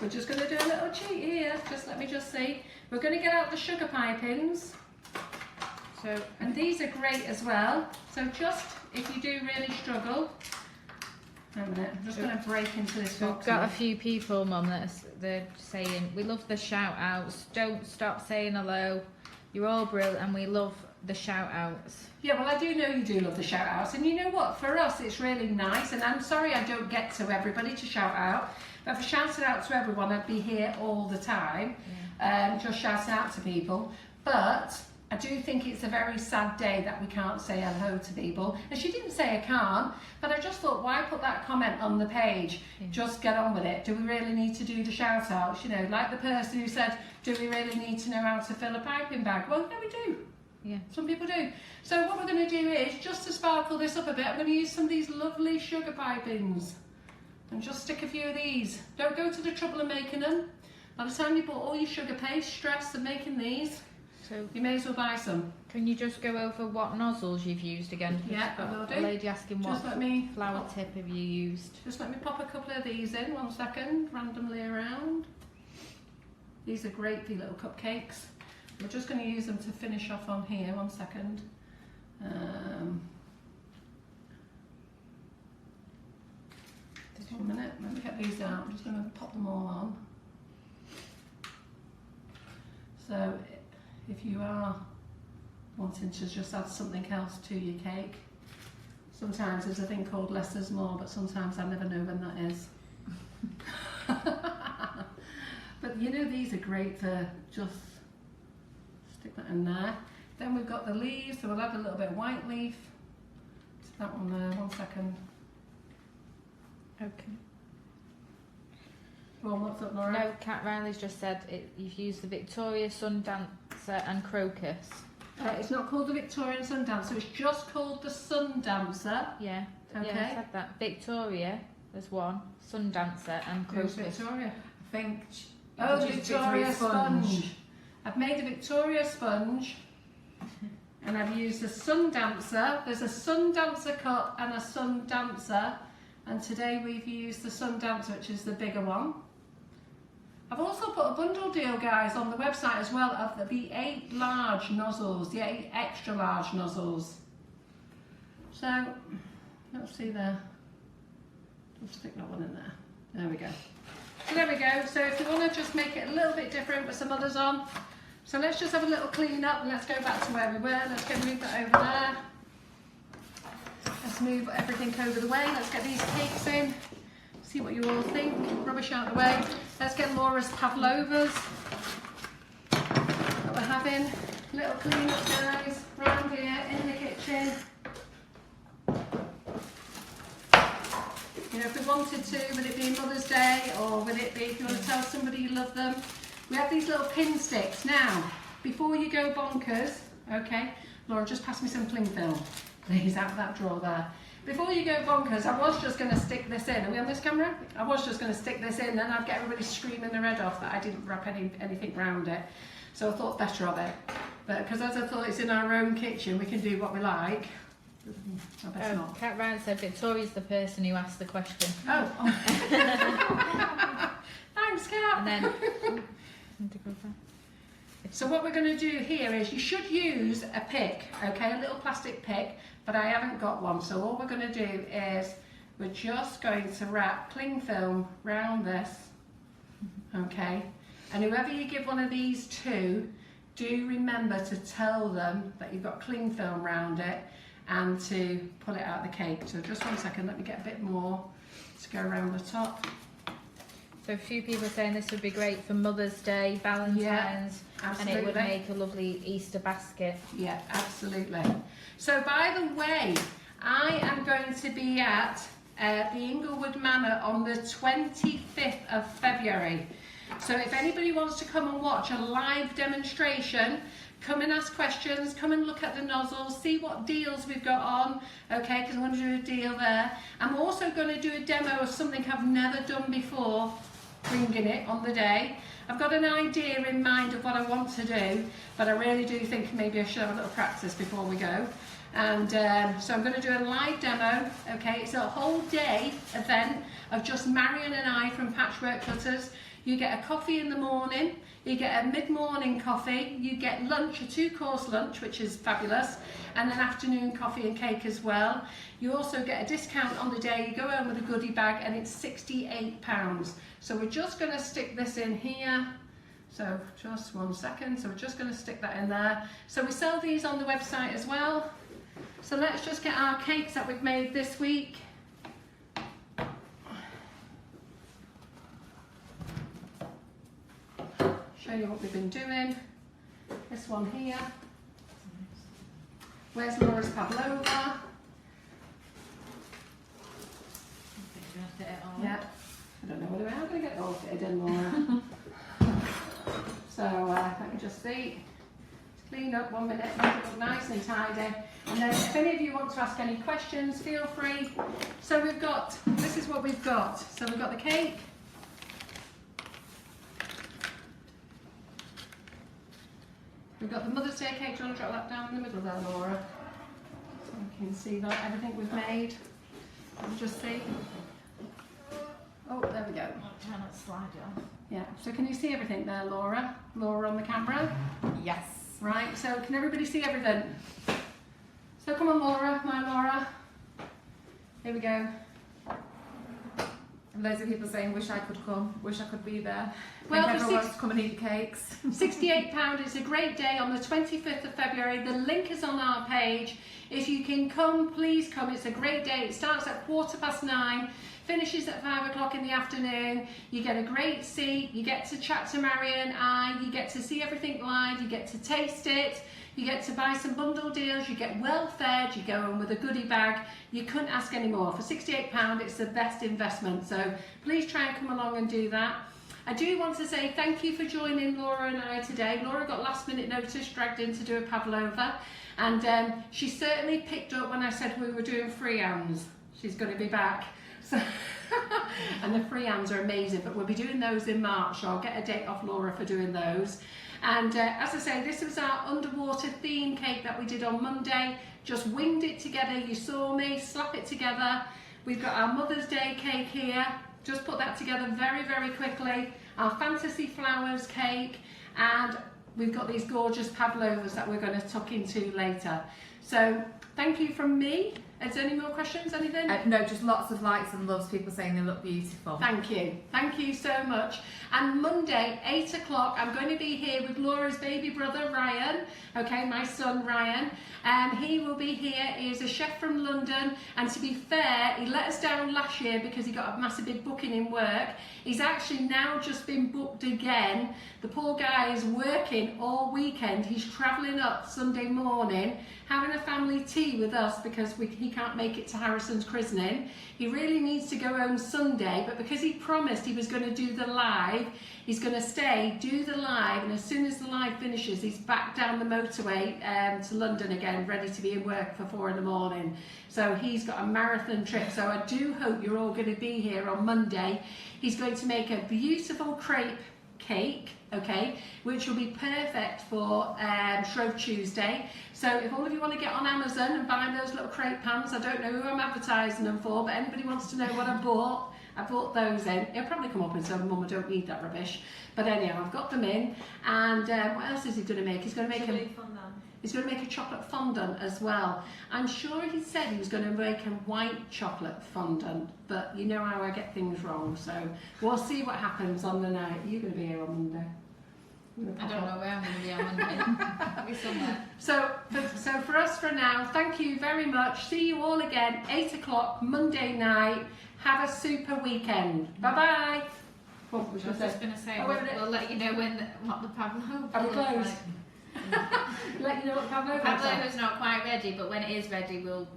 We're just going to do a little cheat here. Let me just see. We're going to get out the sugar pipings. So, and these are great as well. So just, if you do really struggle, wait a minute, I'm just going to break into this We've box. got a few people, Mum, they're saying, we love the shout outs, don't stop saying hello, you're all brilliant, and we love the shout outs. Yeah, well, I do know you do love the shout outs, and you know what, for us it's really nice, and I'm sorry I don't get to everybody to shout out, but for shouting out to everyone I'd be here all the time, just shouting out to people. But I do think it's a very sad day that we can't say hello to people, and she didn't say I can't, but I just thought, why put that comment on the page? Just get on with it. Do we really need to do the shout outs? You know, like the person who said, do we really need to know how to fill a piping bag? Well, yeah, we do. Yeah. Some people do. So what we're going to do is, just to sparkle this up a bit, I'm going to use some of these lovely sugar pipings and just stick a few of these. Don't go to the trouble of making them. By the time you put all your sugar paste, stress of making these, So you may as well buy some. can you just go over what nozzles you've used again? Yeah, I will do. A lady asking Just what let me flower tip have you used? Just let me pop a couple of these in, 1 second, randomly around. These are great for your little cupcakes. We're just going to use them to finish off on here, 1 second. Just 1 minute, let me get these out. I'm just going to pop them all on. So if you are wanting to just add something else to your cake, sometimes there's a thing called less is more, but sometimes I never know when that is. But you know, these are great for just stick that in there. Then we've got the leaves, so we'll add a little bit of white leaf. Stick that one there, 1 second. Okay. Well, what's up, Laura? No, Kat Riley's just said you've used the Victoria Sun Dancer and Crocus. It's not called the Victorian Sun Dancer, it's just called the Sun Dancer. Yeah. Okay. Yeah, I said that. Victoria, there's one. Sun Dancer and Who's Crocus. Victoria? I think. Oh, it's the just Victoria sponge. I've made a Victoria sponge and I've used a Sun Dancer. There's a Sun Dancer cup and a Sun Dancer, and today we've used the Sun Dancer, which is the bigger one. I've also put a bundle deal, guys, on the website as well of the 8 large nozzles, the 8 extra large nozzles. So, let's see there. Just stick that one in there. There we go. So there we go. So if you want to just make it a little bit different with some others on. So let's just have a little clean up and let's go back to where we were. Let's go move that over there. Let's move everything over the way. Let's get these cakes in. See what you all think. Rubbish out of the way. Let's get Laura's Pavlovas that we're having. Little clean up, guys, round here in the kitchen. You know, if we wanted to, would it be Mother's Day, or would it be if you want to tell somebody you love them? We have these little pin sticks. Now, before you go bonkers, okay, Laura, just pass me some cling film, please, out of that drawer there. Before you go bonkers, I was just going to stick this in. Are we on this camera? I was just going to stick this in, then I'd get everybody screaming their head off that I didn't wrap anything round it. So I thought better of it. But because as I thought it's in our own kitchen, we can do what we like. I best not. Kat Ryan said Victoria's the person who asked the question. Oh. Thanks, Kat. And then... So what we're going to do here is, you should use a pick, okay, a little plastic pick, but I haven't got one. So all we're going to do is we're just going to wrap cling film round this, okay, and whoever you give one of these to, do remember to tell them that you've got cling film around it and to pull it out of the cake. So just 1 second, let me get a bit more to go around the top. So a few people are saying this would be great for Mother's Day, Valentine's, and it would make a lovely Easter basket. Yeah, absolutely. So by the way, I am going to be at the Inglewood Manor on the 25th of February. So if anybody wants to come and watch a live demonstration, come and ask questions, come and look at the nozzles, see what deals we've got on, okay, because I'm going to do a deal there. I'm also going to do a demo of something I've never done before, bringing it on the day. I've got an idea in mind of what I want to do, but I really do think maybe I should have a little practice before we go. And so I'm going to do a live demo, okay, it's a whole day event of just Marion and I from Patchwork Cutters. You get a coffee in the morning, you get a mid-morning coffee, you get lunch, a 2-course lunch, which is fabulous, and an afternoon coffee and cake as well. You also get a discount on the day, you go home with a goodie bag, and it's £68. So we're just going to stick this in here. So just 1 second, so we're just going to stick that in there. So we sell these on the website as well. So let's just get our cakes that we've made this week. Show you what we've been doing. This one here. Where's Laura's Pavlova? Yeah. I don't know whether I'm going to get it all fitted in, Laura. So let me just see. Clean up 1 minute, make it look nice and tidy. And then if any of you want to ask any questions, feel free. So we've got, this is what we've got. So we've got the cake. We've got the Mother's Day cake. Do you want to drop that down in the middle there, Laura? So you can see that, everything we've made. Let me just see. Oh, there we go. I'll try not to slide it off. Yeah, so can you see everything there, Laura? Laura on the camera? Yes. Right, so can everybody see everything? So come on, Laura, my Laura. Here we go. And loads of people saying, wish I could come, wish I could be there. Well, Think everyone wants to come and eat cakes. £68, it's a great day on the 25th of February. The link is on our page. If you can come, please come. It's a great day. It starts at 9:15, finishes at 5 o'clock in the afternoon. You get a great seat, you get to chat to Marion and I, you get to see everything live, you get to taste it, you get to buy some bundle deals, you get well fed, you go home with a goodie bag. You couldn't ask any more. For £68, it's the best investment. So please try and come along and do that. I do want to say thank you for joining Laura and I today. Laura got last minute notice, dragged in to do a Pavlova, and she certainly picked up when I said we were doing free hands. She's going to be back. So and the free hands are amazing, but we'll be doing those in March, so I'll get a date off Laura for doing those. And as I say, this was our underwater theme cake that we did on Monday. Just winged it together. You saw me slap it together. We've got our Mother's Day cake here. Just put that together very, very quickly. Our Fantasy Flowers cake, and we've got these gorgeous Pavlovas that we're going to tuck into later. So thank you from me. Is there any more questions, anything? No, just lots of likes and loves, people saying they look beautiful. Thank you so much. And Monday, 8 o'clock, I'm going to be here with Laura's baby brother, Ryan, okay, my son Ryan, and he will be here. He is a chef from London, and to be fair, he let us down last year because he got a massive big booking in work. He's actually now just been booked again. The poor guy is working all weekend. He's travelling up Sunday morning, having a family tea with us because he can't make it to Harrison's christening. He really needs to go home Sunday, but because he promised he was going to do the live, he's going to stay, do the live, and as soon as the live finishes, he's back down the motorway to London again, ready to be in work for 4 in the morning. So he's got a marathon trip, so I do hope you're all going to be here on Monday. He's going to make a beautiful crepe cake, okay, which will be perfect for Shrove Tuesday. So if all of you want to get on Amazon and buy those little crepe pans, I don't know who I'm advertising them for, but anybody wants to know what I bought those in. It'll probably come up and say, Mum, I don't need that rubbish. But anyhow, I've got them in. And what else is he going to make? He's going to make a chocolate fondant as well. I'm sure he said he was going to make a white chocolate fondant, but you know how I get things wrong. So we'll see what happens on the night. Are you going to be here on Monday? I don't know where I'm going to be on Monday. I'll be somewhere. So for us for now, thank you very much. See you all again, 8 o'clock Monday night. Have a super weekend. Bye-bye. What was I was just going to say, Oh, we'll let you know what the Pavlova Are we looks closed? like. Let you know what Pavlova looks like. Pavlova's not quite ready, but when it is ready, you'll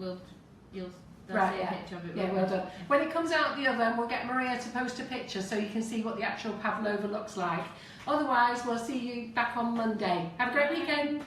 Right, see yeah. a picture of it. Yeah, well done. When it comes out the oven, we'll get Maria to post a picture so you can see what the actual Pavlova looks like. Otherwise, we'll see you back on Monday. Have a great weekend.